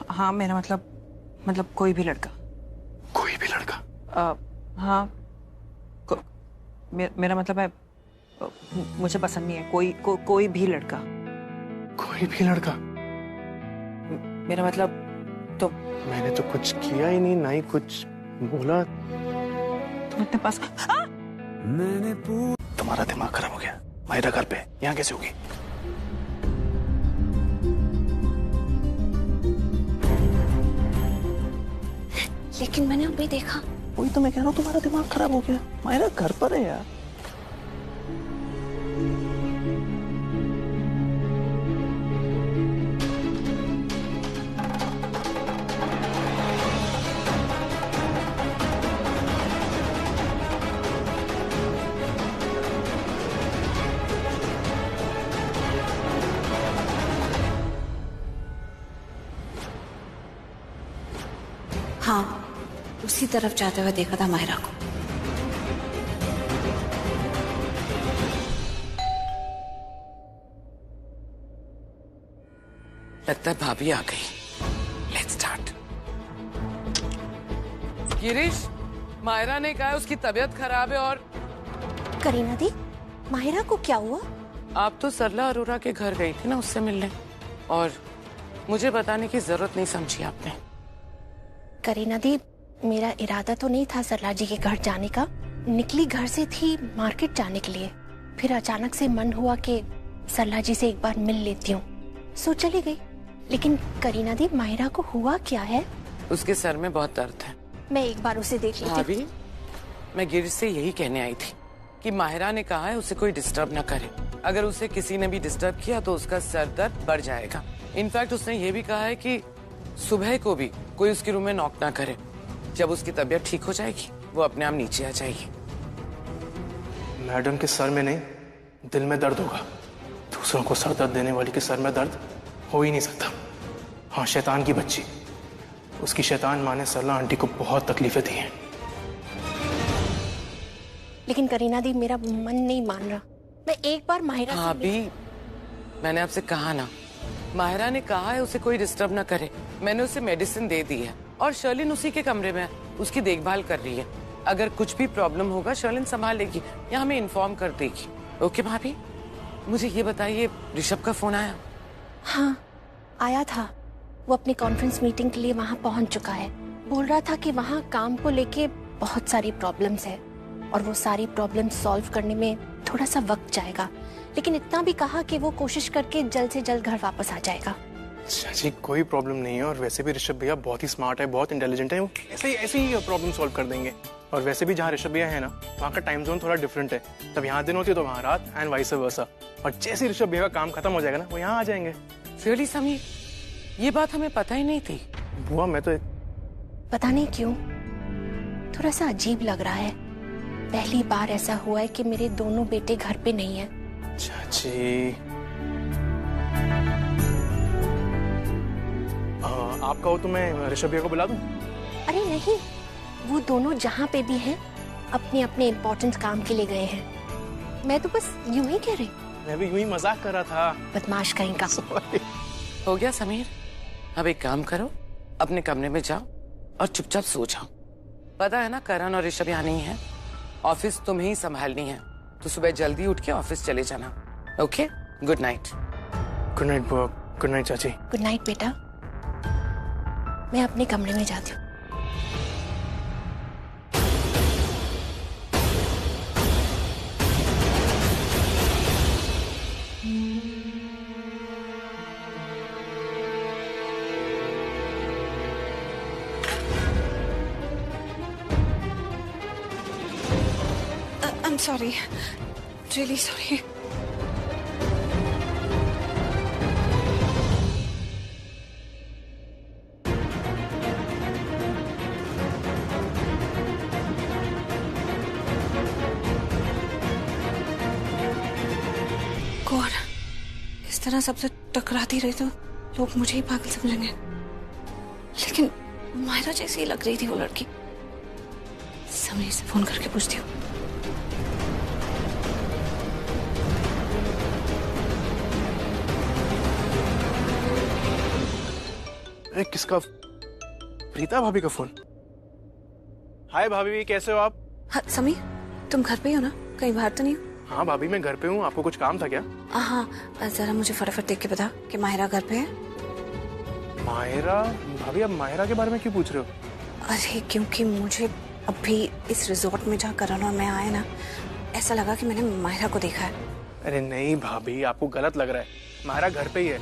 हाँ, मेरा मतलब कोई भी लड़का। कोई भी लड़का? हाँ, मेरा मतलब है मुझे पसंद नहीं है कोई भी लड़का। कोई भी लड़का? मेरा मतलब तो मैंने तो कुछ किया ही नहीं, ना ही कुछ बोला। तुम इतने पास। तुम्हारा दिमाग खराब हो गया। मायरा घर पे, यहाँ कैसे होगी? लेकिन मैंने अभी देखा। वही तो मैं कह रहा हूँ, तुम्हारा दिमाग खराब हो गया। मायरा घर पर है यार। हाँ, उसी तरफ जाते हुए देखा था माहिरा को। लगता है भाभी आ गई। Let's start. गिरीश, मायरा ने कहा है उसकी तबीयत खराब है। और करीना दी, माहिरा को क्या हुआ? आप तो सरला अरोरा के घर गई थी ना उससे मिलने, और मुझे बताने की जरूरत नहीं समझी आपने। करीना दी, मेरा इरादा तो नहीं था सरला जी के घर जाने का। निकली घर से थी मार्केट जाने के लिए, फिर अचानक से मन हुआ कि सरला जी से एक बार मिल लेती हूँ, सो चली गई। लेकिन करीना दी, माहिरा को हुआ क्या है? उसके सर में बहुत दर्द है। मैं एक बार उसे देख लेती। भाभी, मैं गिरीश से यही कहने आई थी कि माहिरा ने कहा है उसे कोई डिस्टर्ब ना करे। अगर उसे किसी ने भी डिस्टर्ब किया तो उसका सर दर्द बढ़ जाएगा। इनफैक्ट उसने ये भी कहा है कि सुबह को भी कोई उसके रूम में नॉक ना करे। जब उसकी तबीयत ठीक हो जाएगी वो अपने आप नीचे आ जाएगी। मैडम के सर में नहीं, दिल में दर्द होगा। दूसरों को सर दर्द देने वाली के सर में दर्द हो ही नहीं सकता। हाँ, शैतान की बच्ची, उसकी शैतान माँ ने सरला आंटी को बहुत तकलीफें दी हैं। लेकिन करीना दी, मेरा मन नहीं मान रहा। मैं एक बार माहिरा से भाभी, मैंने आपसे कहा ना, माहिरा ने कहा है उसे कोई डिस्टर्ब ना करे। मैंने उसे मेडिसिन दे दी है और शर्लिन उसी के कमरे में है, उसकी देखभाल कर रही है। अगर कुछ भी प्रॉब्लम होगा शर्लिन संभाल लेगी या हमें इन्फॉर्म कर देगी। ओके भाभी, मुझे ये बताइए, ऋषभ का फोन आया? हाँ, आया था। वो अपनी कॉन्फ्रेंस मीटिंग के लिए वहाँ पहुँच चुका है। बोल रहा था कि वहाँ काम को लेके बहुत सारी प्रॉब्लम्स है और वो सारी प्रॉब्लम सॉल्व करने में थोड़ा सा वक्त जाएगा। लेकिन इतना भी कहा कि वो कोशिश करके जल्द से जल्द घर वापस आ जाएगा। अच्छा जी, कोई प्रॉब्लम नहीं है। और वैसे भी ऋषभ भैया बहुत ही स्मार्ट है, बहुत इंटेलिजेंट है। वो ऐसे ही प्रॉब्लम सॉल्व कर देंगे। और वैसे भी जहाँ ऋषभ भैया है ना, वहाँ का टाइम जोन थोड़ा डिफरेंट है। तब यहाँ दिन होती है तो वहाँ रात, एंड वाइस वर्सा। और जैसे ऋषभ भैया का काम खत्म हो जाएगा ना, वो यहाँ आ जाएंगे। रियली समीर, ये बात हमें पता ही नहीं थी। बुआ, मैं तो पता नहीं क्यों थोड़ा सा अजीब लग रहा है। पहली बार ऐसा हुआ है कि मेरे दोनों बेटे घर पे नहीं है। चाची, आप कहो तो मैं ऋषभ भैया को बुला दूं? अरे नहीं, वो दोनों जहाँ पे भी हैं अपने अपने इम्पोर्टेंट काम के लिए गए हैं। मैं तो बस यूं ही कह रही। मैं भी यूं ही मजाक कर रहा था। बदमाश कहीं का। हो गया समीर, अब एक काम करो, अपने कमरे में जाओ और चुपचाप सो जाओ। पता है ना, करण और ऋषभ यहाँ नहीं है। ऑफिस तुम्हें ही संभालनी है, तो सुबह जल्दी उठ के ऑफिस चले जाना। Okay, good night. Good night बुआ। गुड नाइट चाची। गुड नाइट बेटा, मैं अपने कमरे में जाती हूँ। I'm sorry, really sorry. God, इस तरह सबसे टकराती रही तो लोग मुझे ही पागल समझेंगे। लेकिन मायरा जैसी ही लग रही थी वो लड़की। समीर से फोन करके पूछती हूँ। किसका? प्रीता भाभी का फोन। हाय भाभी, कैसे हो आप? हाँ समीर, तुम घर पे ही हो ना? कहीं बाहर तो नहीं हो? हाँ भाभी, मैं घर पे हूँ। आपको कुछ काम था क्या? हाँ, जरा मुझे फटाफट देख के बता कि माहिरा घर पे है। माहिरा? भाभी आप माहिरा के बारे में क्यों पूछ रहे हो? अरे क्योंकि मुझे अभी इस रिजॉर्ट में जहाँ करण और मैं आए ना, ऐसा लगा कि मैंने माहिरा को देखा है। अरे नहीं भाभी, आपको गलत लग रहा है। माहिरा घर पे ही है।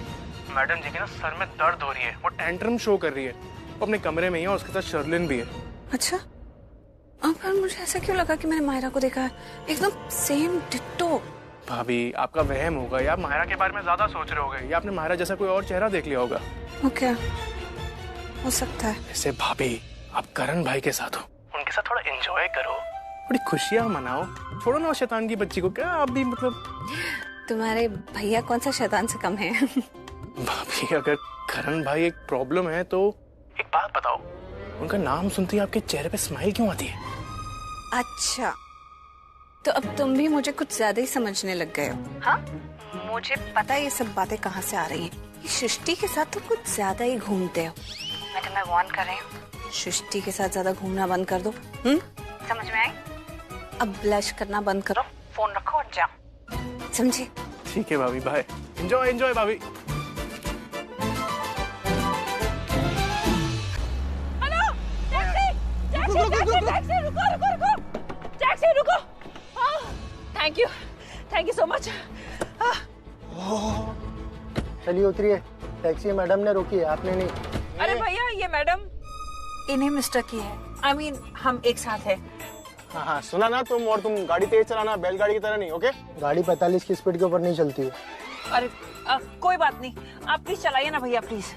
मैडम जी के ना सर में दर्द हो रही है, वो टेंट्रम शो कर रही है। वो अपने कमरे में ही है और उसके साथ शर्लिन भी है। अच्छा, पर मुझे ऐसा क्यों लगा कि मैंने माहिरा को देखा है? एकदम सेम डिट्टो। भाभी आपका वहम होगा, या आप माहिरा के बारे में ज्यादा सोच रहे होगे, या आपने माहिरा जैसा कोई और चेहरा देख लिया होगा। ओके, हो सकता है। ऐसे भाभी आप करण भाई के साथ हो, उनके साथ थोड़ा एंजॉय करो, थोड़ी खुशियां मनाओ। छोड़ो ना शैतान की बच्ची को। क्या आप भी मतलब? तुम्हारे भैया कौन सा शैतान से कम है? भाभी अगर करण भाई एक प्रॉब्लम है तो एक बात बताओ, उनका नाम सुनते ही आपके चेहरे पे स्माइल क्यों आती है? अच्छा, तो अब तुम भी मुझे कुछ ज्यादा ही समझने लग गए हो। हाँ, मुझे पता है ये सब बातें कहाँ से आ रही हैं। ये सृष्टि के साथ तो कुछ ज्यादा ही घूमते हो। मैं तुम्हें वार्न कर रही हूँ, सृष्टि के साथ ज्यादा घूमना बंद कर दो। समझ में आई? अब ब्लश करना बंद करो, फोन रखो और जाओ, समझे? ठीक है भाभी, बाय। एंजॉय एंजॉय भाभी। टैक्सी रुको। Thank you so much. चलिए उतरिए, टैक्सी मैडम ने रोकी है, आपने नहीं। अरे भैया, ये मैडम इन्हें मिस्टर की है। I mean, हम एक साथ हैं। हाँ हाँ, सुना ना तुम, और तुम गाड़ी तेज चलाना, बैलगाड़ी की तरह नहीं, ओके? गाड़ी 45 की स्पीड के ऊपर नहीं चलती है। अरे कोई बात नहीं, आप प्लीज चलाइए ना भैया, प्लीज।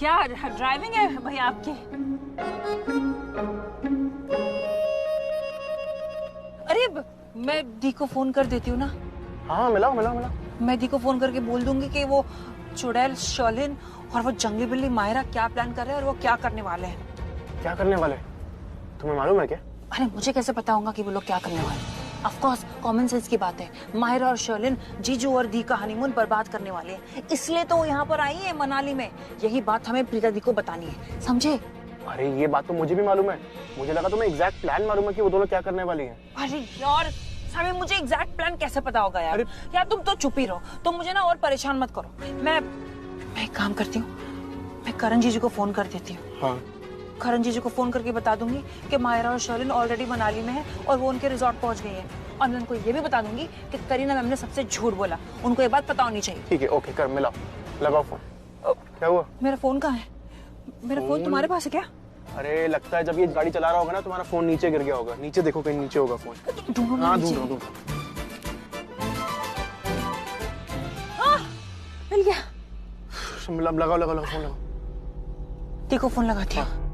क्या ड्राइविंग है भैया आपकी? अरे मैं दी को फोन कर देती हूँ ना। हाँ, मिला। मैं दी को फोन करके बोल दूंगी कि वो चुड़ैल शर्लिन और वो जंगली बिल्ली माहिरा क्या प्लान कर रहे हैं और वो क्या करने वाले हैं। क्या करने वाले? तुम्हें मालूम है क्या? अरे मुझे कैसे पता होगा कि वो लोग क्या करने वाले हैं? ऑफ कोर्स, कॉमन सेंस की बात है। माहिरा और शर्लिन जीजू और दी का हनीमून बर्बाद करने वाले हैं, इसलिए तो वो यहाँ पर आई है मनाली में। यही बात हमें प्रीता दी को बतानी है, समझे? अरे ये बात तो मुझे भी मालूम है। मुझे लगा तुम्हें एग्जैक्ट प्लान मालूम है कि वो दोनों क्या करने वाली हैं। अरे यार सामी, मुझे एग्जैक्ट प्लान कैसे पता होगा यार? यार तुम तो चुप ही रहो, तुम मुझे ना और परेशान मत करो। मैं एक काम करती हूँ, मैं करण जीजू को फोन कर देती हूँ। हाँ, करण जीजू को फोन करके बता दूंगी कि माहिरा और शर्लिन ऑलरेडी मनाली में है और वो उनके रिजॉर्ट पहुंच गई है। और मैं उनको ये भी बता दूंगी कि करीना मैम ने सबसे झूठ बोला, उनको ये बात पता होनी चाहिए। ठीक है, ओके, कर मिलाओ, लगाओ फोन। क्या हुआ? मेरा फोन कहाँ है? मेरा फोन तुम्हारे पास है क्या? अरे लगता है जब ये गाड़ी चला रहा होगा ना, तुम्हारा फोन नीचे गिर गया होगा। नीचे देखो, कहीं नीचे होगा फोन। ढूंढो ना। हाँ, नीचे। ढूंढो। मिल गया। लगाओ फोन लगाओ। देखो फोन लगाती हूँ।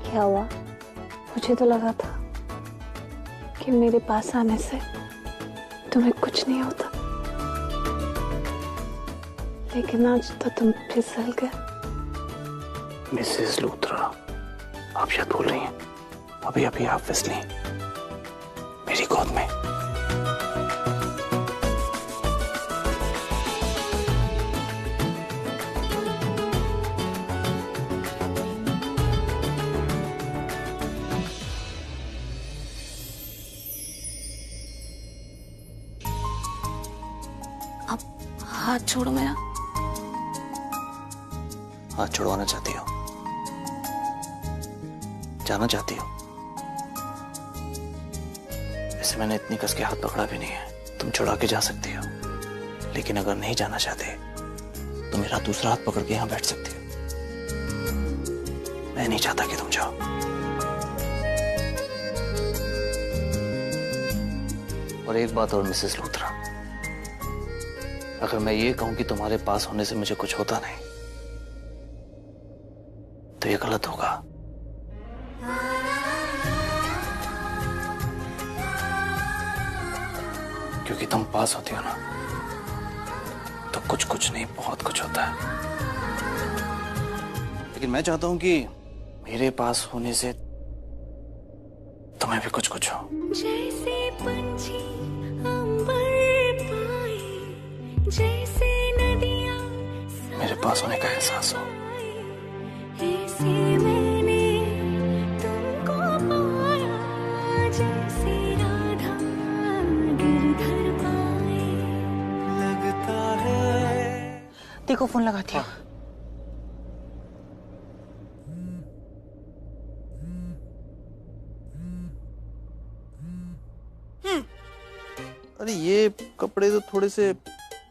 क्या हुआ? मुझे तो लगा था कि मेरे पास आने से तुम्हें कुछ नहीं होता, लेकिन आज तो तुम फिसल गए। मिसेस लूथरा, आप शायद बोल रही हैं, अभी आप फिसली मेरी गोद में। हाथ छोड़ो मेरा। हाथ छुड़वाना चाहती हो? जाना चाहती हो? वैसे मैंने इतनी कस के हाथ पकड़ा भी नहीं है, तुम छुड़ा के जा सकती हो, लेकिन अगर नहीं जाना चाहते तो मेरा दूसरा हाथ पकड़ के यहाँ बैठ सकती हो। मैं नहीं चाहता कि तुम जाओ। और एक बात और मिसेस लूथरा, अगर मैं ये कहूं कि तुम्हारे पास होने से मुझे कुछ होता नहीं तो ये गलत होगा। क्योंकि तुम पास होती हो ना तो कुछ नहीं बहुत कुछ होता है। लेकिन मैं चाहता हूं कि मेरे पास होने से तुम्हें भी कुछ हो। जैसे पंछी अंबर पाए, जैसे नदियां मेरे पास होने का एहसास हो। ऐसे मैंने तुमको पाया, जैसे राधा गिरधर पाए। लगता है। देखो फोन लगाती हूँ। अरे ये कपड़े तो थोड़े से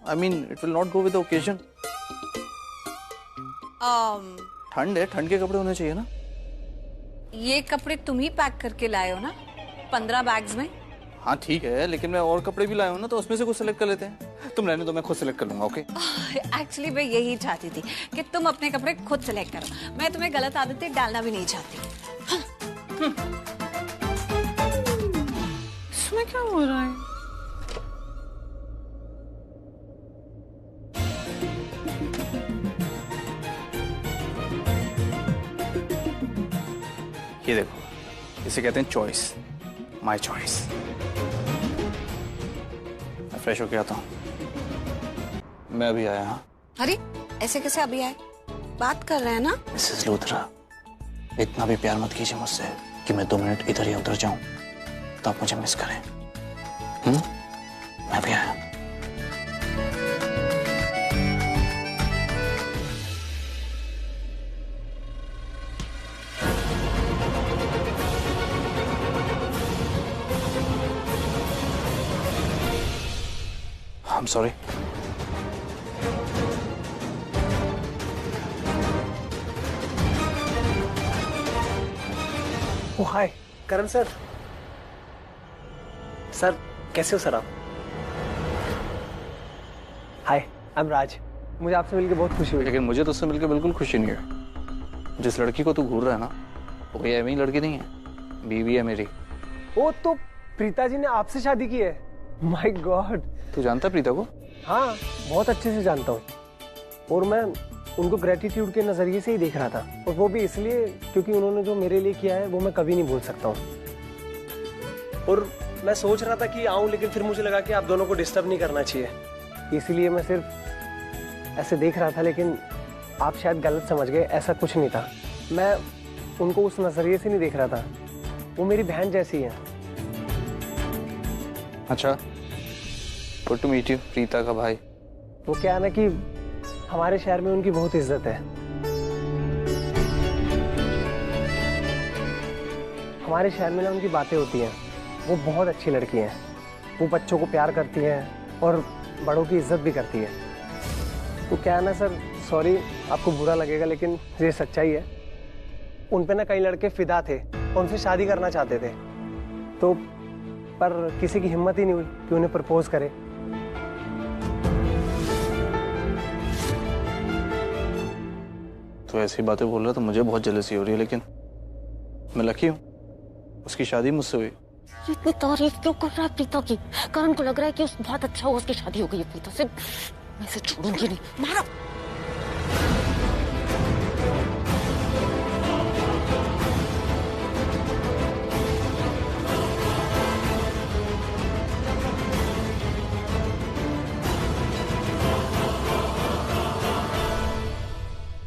I mean it will not go with the occasion। ठंड है, ठंड के कपड़े होने चाहिए ना। ये कपड़े तुम ही पैक करके लाए हो ना 15 बैग्स में। हाँ ठीक है, लेकिन मैं और कपड़े भी लाया हूँ ना, तो उसमें से कुछ सिलेक्ट कर लेते हैं। तुम रहने दो, मैं खुद सिलेक्ट कर लूंगा। ओके एक्चुअली मैं यही चाहती थी कि तुम अपने कपड़े खुद सिलेक्ट करो। मैं तुम्हें गलत आदतें डालना भी नहीं चाहती। इसमें क्या हो रहा है? ये देखो, इसे कहते हैं चॉइस, माय चॉइस। मैं फ्रेश होके आता हूँ। मैं अभी आया। हाँ अरे ऐसे कैसे अभी आए? बात कर रहे हैं ना। मिसेस लूथरा, इतना भी प्यार मत कीजिए मुझसे कि मैं 2 मिनट इधर या उधर जाऊं तो आप मुझे मिस करें। मैं भी आया। I'm sorry। Oh hi Karan sir. Sir कैसे हो सर आप? Hi I am Raj. मुझे आपसे मिलकर बहुत खुशी हुई। लेकिन मुझे तो उससे मिलकर बिल्कुल खुशी नहीं है। जिस लड़की को तू घूर रहा है ना, वो कोई ऐसी लड़की नहीं है, बीवी है मेरी। ओ तो प्रीता जी ने आपसे शादी की है? My God. तू जानता है प्रीता को? हाँ बहुत अच्छे से जानता हूँ, और मैं उनको ग्रेटिट्यूड के नजरिए से ही देख रहा था, और वो भी इसलिए क्योंकि उन्होंने जो मेरे लिए किया है वो मैं कभी नहीं भूल सकता हूँ। और मैं सोच रहा था कि आऊं, लेकिन फिर मुझे लगा कि आप दोनों को डिस्टर्ब नहीं करना चाहिए, इसलिए मैं सिर्फ ऐसे देख रहा था। लेकिन आप शायद गलत समझ गए, ऐसा कुछ नहीं था। मैं उनको उस नजरिए से नहीं देख रहा था, वो मेरी बहन जैसी है। अच्छा, good to meet you. Preeta का भाई। वो क्या है ना कि हमारे शहर में उनकी बहुत इज्जत है। हमारे शहर में ना उनकी बातें होती हैं। वो बहुत अच्छी लड़की हैं। वो बच्चों को प्यार करती हैं और बड़ों की इज्जत भी करती है। तो क्या है ना सर, सॉरी आपको बुरा लगेगा लेकिन ये सच्चाई है। उन पे ना कई लड़के फिदा थे और उनसे शादी करना चाहते थे, तो पर किसी की हिम्मत ही नहीं हुई कि उन्हें प्रपोज करे। तो ऐसी बातें बोल रहा तो मुझे बहुत जेलसी हो रही है, लेकिन मैं लकी हूँ, उसकी शादी मुझसे हुई। इतनी तारीफ क्यों कर रहा है प्रीता की? करण को लग रहा है कि बहुत अच्छा हुआ उसकी शादी हो गई है प्रीता से। मैं इसे छोड़ूंगी नहीं। मारो।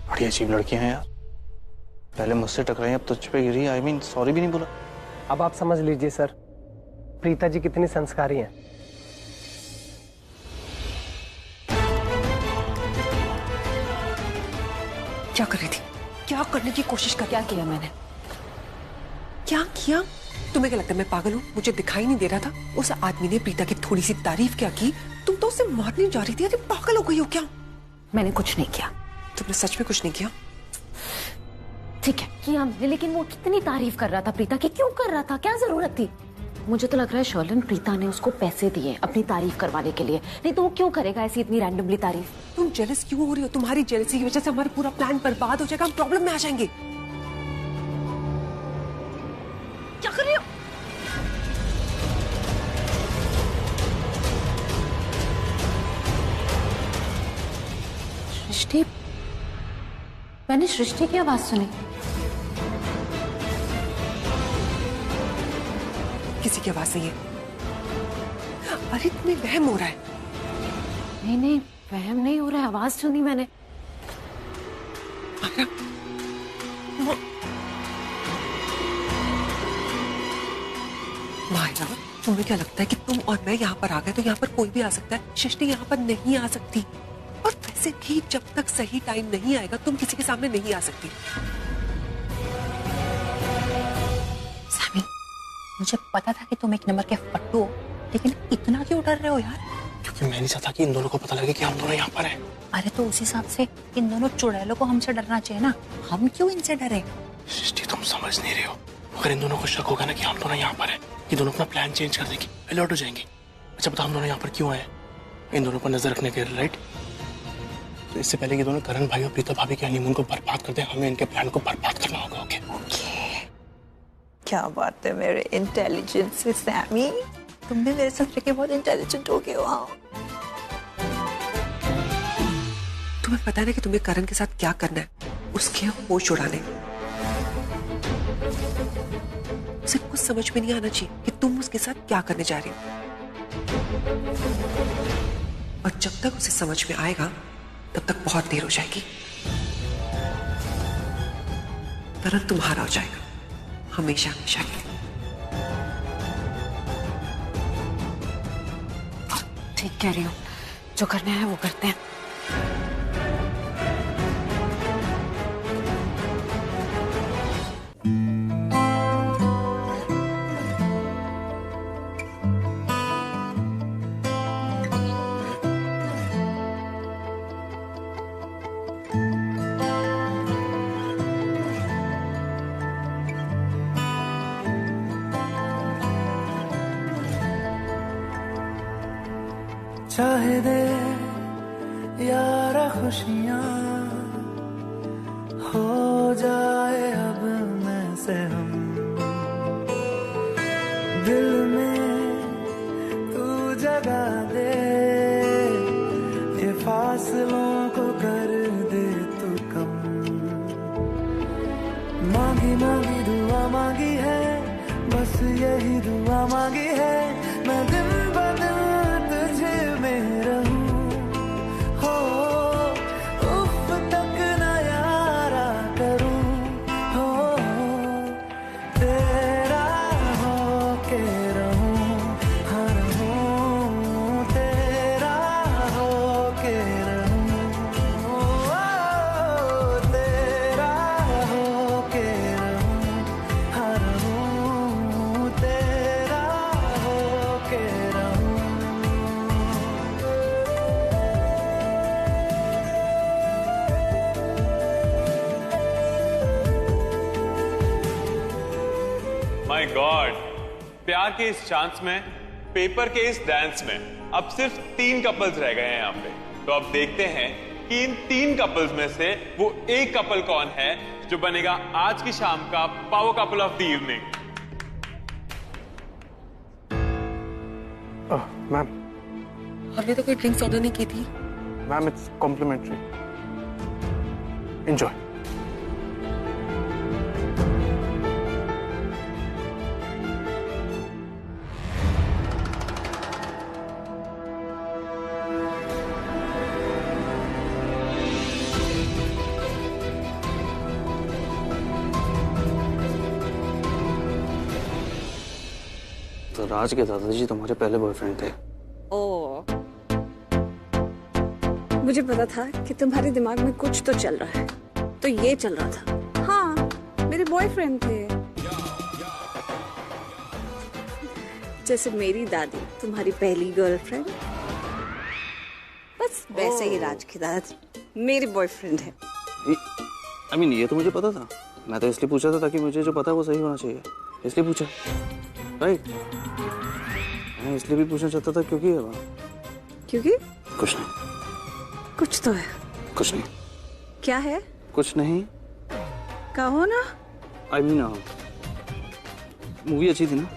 बड़ी अजीब लड़कियां हैं यार। पहले मुझसे टकराई, अब तुझ पे गिरी। आई मीन सॉरी भी नहीं बोला। अब आप समझ लीजिए सर, प्रीता जी कितनी संस्कारी हैं। क्या कर रही थी? क्या करने की कोशिश कर? क्या किया मैंने? क्या किया? तुम्हें क्या लगता है मैं पागल हूँ? मुझे दिखाई नहीं दे रहा था? उस आदमी ने प्रीता की थोड़ी सी तारीफ क्या की, तुम तो उससे मारने जा रही थी। अरे पागल हो गई हो क्या? मैंने कुछ नहीं किया। तुमने सच में कुछ नहीं किया? ठीक है किया मैंने, लेकिन वो कितनी तारीफ कर रहा था प्रीता की, क्यों कर रहा था? क्या जरूरत थी? मुझे तो लग रहा है शर्लिन प्रीता ने उसको पैसे दिए अपनी तारीफ करवाने के लिए, नहीं तो वो क्यों करेगा ऐसी इतनी रैंडमली तारीफ? तुम जेलस क्यों हो रही हो? तुम्हारी जेलसी की वजह से हमारा पूरा प्लान बर्बाद हो जाएगा, हम प्रॉब्लम में आ जाएंगे। क्या कर रही हो? सृष्टि, मैंने सृष्टि की आवाज सुनी। किसी की आवाज नहीं है। अरे तुम्हें वहम हो रहा है। नहीं नहीं वहम नहीं हो रहा है, आवाज सुनी मैंने। मायरा, तुम्हें क्या लगता है कि तुम और मैं यहाँ पर आ गए तो यहाँ पर कोई भी आ सकता है? सृष्टि यहाँ पर नहीं आ सकती। और वैसे भी जब तक सही टाइम नहीं आएगा तुम किसी के सामने नहीं आ सकती। सामी, मुझे पता था कि तुम एक नंबर के फट्टू हो, लेकिन इतना क्यों डर रहे हो यार? क्योंकि मैं नहीं चाहता कि इन दोनों को पता लगे कि हम दोनों यहाँ पर हैं। अरे तो उस हिसाब से इन दोनों चुड़ैलों को हमसे डरना चाहिए ना, हम क्यों इनसे डरे? सृष्टि तुम समझ नहीं रहे हो। अगर इन दोनों को शक होगा ना कि हम दोनों यहाँ पर हैं, ये दोनों अपना प्लान चेंज कर देंगे, अलर्ट हो जाएंगे। अच्छा बता हम दोनों यहाँ पर क्यों आए? इन दोनों पर नजर रखने के लिए, राइट? तो इससे पहले कि दोनों करण भाई और प्रीता भाभी के हनीमून को बर्बाद कर दें, हमें इनके प्लान को बर्बाद करना होगा। ओके? क्या बात है मेरे इंटेलिजेंस से सैमी, तुम भी मेरे साथ रह के बहुत इंटेलिजेंट हो गए हो। हाँ, तुम्हें पता है ना कि तुम्हें करण के साथ क्या करना है? उसके होश उड़ाने। उसे कुछ समझ में नहीं आना चाहिए कि तुम उसके साथ क्या करने जा रही हो। और जब तक उसे समझ में आएगा तब तक बहुत देर हो जाएगी। करण तुम्हारा हो जाएगा हमेशा हमेशा के लिए। ठीक कह रही हो, जो करना है वो करते हैं। चाहे दे यारा खुशियाँ हो जाए अब मैं से हम, दिल में तू जगा दे, ये फासलों को कर दे तू कम। मांगी मांगी दुआ मांगी है, बस यही दुआ मांगी है, मैं दिन ब दिन तुझे में रहूं। हो उफ तक न यारा करूं, हो तेरा हो के रहूं, हर हूं तेरा हो के रहूं, तेरा हो के रहूं, हर हूं तेरा हो के रहूं। माय गॉड, प्यार के इस चांस में, पेपर के इस डांस में अब सिर्फ 3 कपल्स रह गए हैं यहाँ पे। तो अब देखते हैं कि इन 3 कपल्स में से वो एक कपल कौन है जो बनेगा आज की शाम का power couple of the evening. Ma'am, हमने तो कोई ड्रिंक्स ऑर्डर नहीं की थी। Ma'am it's complimentary, enjoy. तो राज के दादाजी तुम्हारे पहले बॉयफ्रेंड थे? ओ, मुझे पता था कि तुम्हारे दिमाग में कुछ तो चल रहा है, तो ये चल रहा था। हाँ, मेरे बॉयफ्रेंड थे। जैसे मेरी दादी तुम्हारी पहली गर्लफ्रेंड, बस वैसे ही राज की दादी मेरी बॉयफ्रेंड है। I mean, ये तो मुझे पता था, मैं तो इसलिए पूछा था ताकि मुझे जो पता है वो सही होना चाहिए, इसलिए पूछा। राइट, मैं इसलिए भी पूछना चाहता था क्योंकि कुछ नहीं। कुछ तो है। कुछ नहीं। क्या है? कुछ नहीं। कहो ना। I mean, मूवी अच्छी थी ना?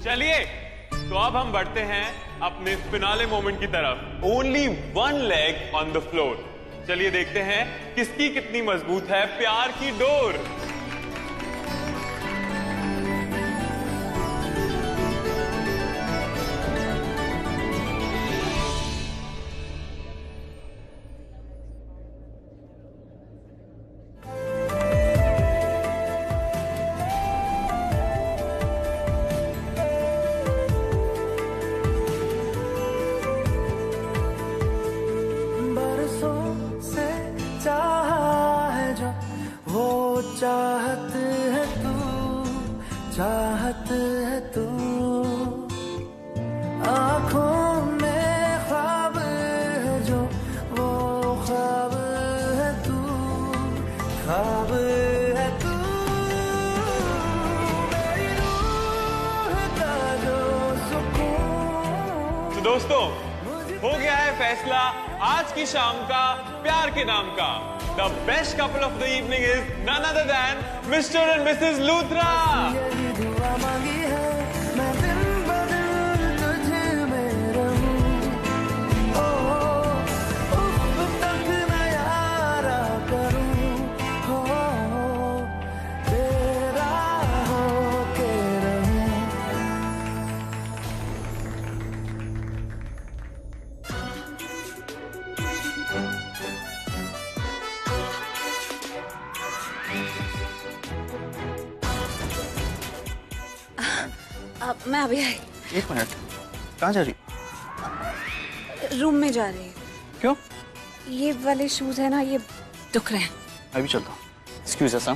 चलिए तो अब हम बढ़ते हैं अपने फिनाले मोमेंट की तरफ। Only one leg on the floor. चलिए देखते हैं किसकी कितनी मजबूत है प्यार की डोर। चाहत है तू, चाहत है तू, आँखों में ख्वाब है जो, वो ख्वाब है तू, ख्वाब है तू, मेरी रूह का जो सुकून। तो दोस्तों हो गया है फैसला आज की शाम का प्यार के नाम का। The best couple of the evening is none other than Mr. and Mrs. Luthra. यही दुआ मांगी है मैं दिन ब दिन तुझे में रहूं, उफ तक न यारा करूं, तेरा हो के रहूं। अब मैं अभी आई। एक मिनट, कहाँ जा रही? रूम में जा रही हूँ। क्यों? ये वाले शूज है ना, ये दुख रहे हैं। मैं भी चलता हूँ। एक्सक्यूज अस।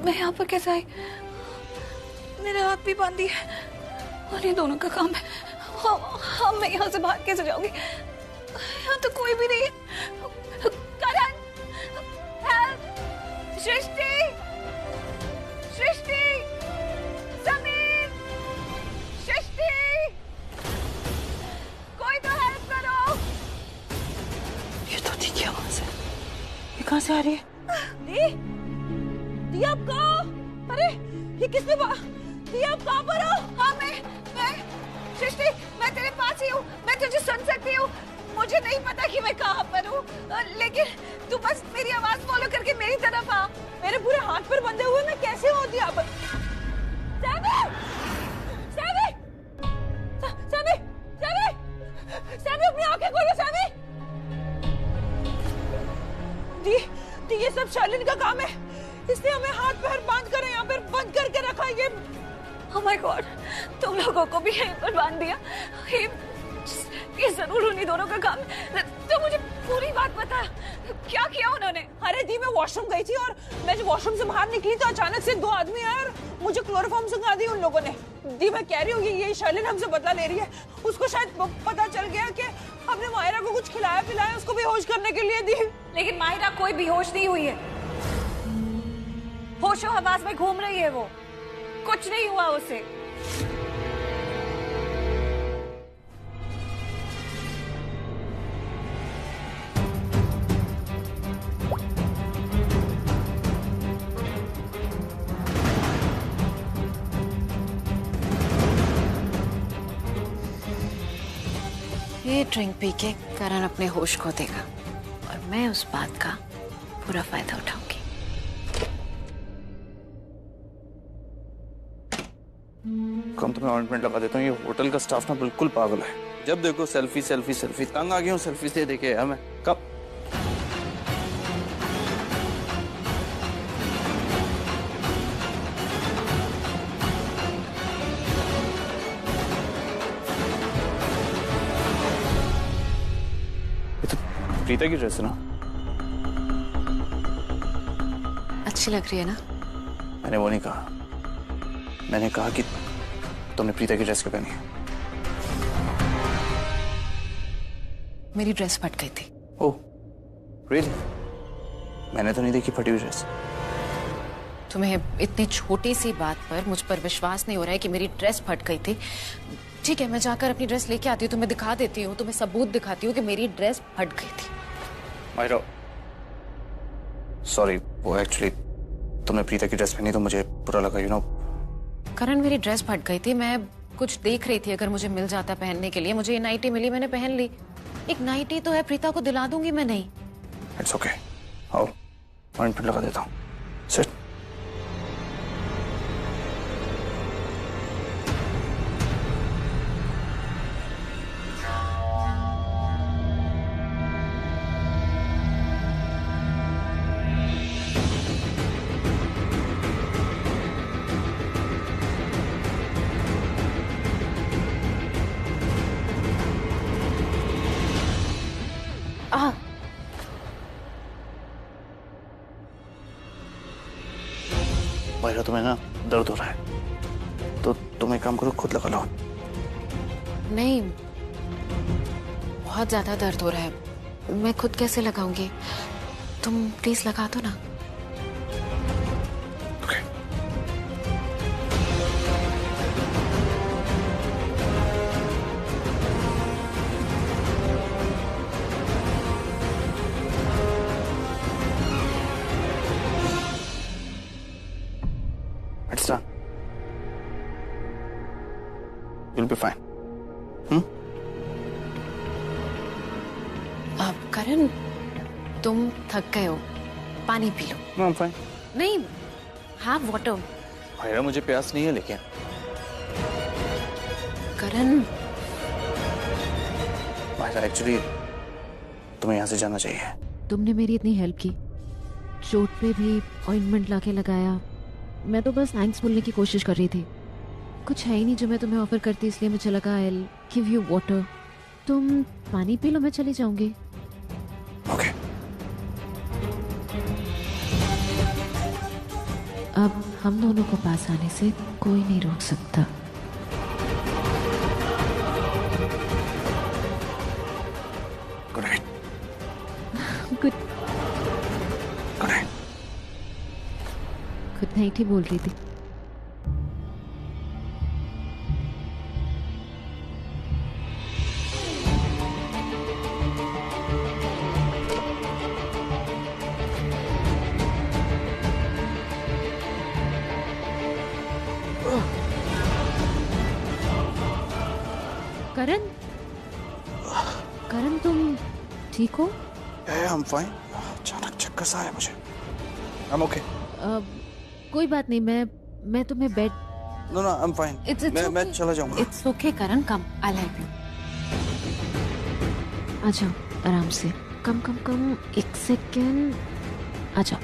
मैं यहाँ पर कैसे आई? मेरे हाथ भी बांधी है और ये दोनों का काम है। हाँ, मैं यहाँ से बाहर कैसे जाऊंगी? यहाँ तो कोई भी नहीं है। करण, हेल्प! सृष्टि, सृष्टि, समीर, सृष्टि, कोई तो हेल्प करो। ये तो थी क्या वहां से? ये कहाँ से आ रही है? दी आप कहाँ? अरे ये किसने दी आप कहाँ पर हो? हाँ, मैं सृष्टि, मैं तेरे पास ही हूँ। मैं तुझे सुन सकती हूँ। मुझे नहीं पता कि मैं कहाँ पर हूँ, लेकिन तू बस मेरी आवाज फॉलो करके मेरी तरफ आ। मेरे पूरे हाथ पर बंधे हुए मैं कैसे होती यहाँ पर? Sammy! Sammy! Sammy! Sammy! Sammy अपनी आंखें खोलो सैमी! दी ये सब शालिनी का काम है। इसने हमें हाथ पैर बांध कर यहाँ पर बंद करके रखा। ये Oh my God, तुम लोगों को भी यहीं पर बांध दिया। ये जरूर उन्हीं दोनों का काम है। तो मुझे पूरी बात बता, क्या किया उन्होंने? अरे दी, मैं वॉशरूम गई थी और मैं जब वॉशरूम से बाहर निकली तो अचानक से दो आदमी आए और मुझे क्लोरोफॉर्म सुंघा दी उन लोगों ने। दी मैं कह रही हूँ ये शर्लिन हमसे बदला ले रही है। उसको शायद पता चल गया कि हमने माहिरा को कुछ खिलाया पिलाया, उसको बेहोश करने के लिए दी। लेकिन माहिरा कोई बेहोश नहीं हुई है, होशो हवास में घूम रही है वो, कुछ नहीं हुआ उसे। ये ड्रिंक पी के करण अपने होश खो देगा और मैं उस बात का पूरा फायदा उठाऊंगी। कम तुम्हें ऑइंटमेंट लगा देता हूँ। ये होटल का स्टाफ ना बिल्कुल पागल है, जब देखो सेल्फी सेल्फी सेल्फी। तंग आ गया हूँ सेल्फी से देखे यार मैं। कब प्रीता की ड्रेस है ना? अच्छी लग रही है ना? मैंने वो नहीं कहा, मैंने कहा कि तुमने प्रीता की ड्रेस क्यों पहनी है? मेरी ड्रेस फट गई थी। Oh really? मैंने तो नहीं देखी फटी हुई ड्रेस। तुम्हें इतनी छोटी सी बात पर मुझ पर विश्वास नहीं हो रहा है कि मेरी ड्रेस फट गई थी। ठीक है, मैं जाकर अपनी ड्रेस लेके आती हूँ, तुम्हें दिखा देती हूँ, तुम्हें सबूत दिखाती हूँ कि मेरी ड्रेस फट गई थी। माहिरा सॉरी, वो एक्चुअली तुमने प्रीता की ड्रेस पहनी तो मुझे बुरा लगा, यू नो। करण मेरी ड्रेस फट गई थी, मैं कुछ देख रही थी, अगर मुझे मिल जाता पहनने के लिए। मुझे ये नाइटी मिली, मैंने पहन ली। एक नाइटी तो है, प्रीता को दिला दूंगी मैं। नहीं इट्स ओके, आओ ऑइंटमेंट लगा देता हूँ। सिट। माहिरा तुम्हें ना दर्द हो रहा है तो तुम एक काम करो, खुद लगा लो। नहीं, बहुत ज्यादा दर्द हो रहा है, मैं खुद कैसे लगाऊंगी? तुम प्लीज लगा दो ना। It's done. You'll be fine. अब करण, तुम थक गए हो, पानी P low. No, I'm fine. नहीं, have water. माहिरा मुझे प्यास नहीं है लेकिन। करण, माहिरा एक्चुअली तुम्हें यहाँ से जाना चाहिए। तुमने मेरी इतनी हेल्प की, चोट पे भी ऑइंटमेंट लाके लगाया, मैं तो बस थैंक्स बोलने की कोशिश कर रही थी। कुछ है ही नहीं जो मैं तुम्हें ऑफर करती, इसलिए मुझे लगा I will give you water. तुम पानी पी लो, मैं चली जाऊंगी। ओके। अब हम दोनों को पास आने से कोई नहीं रोक सकता। Good night. Good good night. Good night ही बोल रही थी। करण, करण तुम ठीक हो? I'm fine. अचानक चक्कर सा आया मुझे। I'm okay. कोई बात नहीं, मैं तुम्हें बेड। No, I'm fine. मैं चला जाऊंगा। It's okay, Karan, come, I'll help you. आ जाओ आराम से। कम, एक सेकेंड, आ जाओ।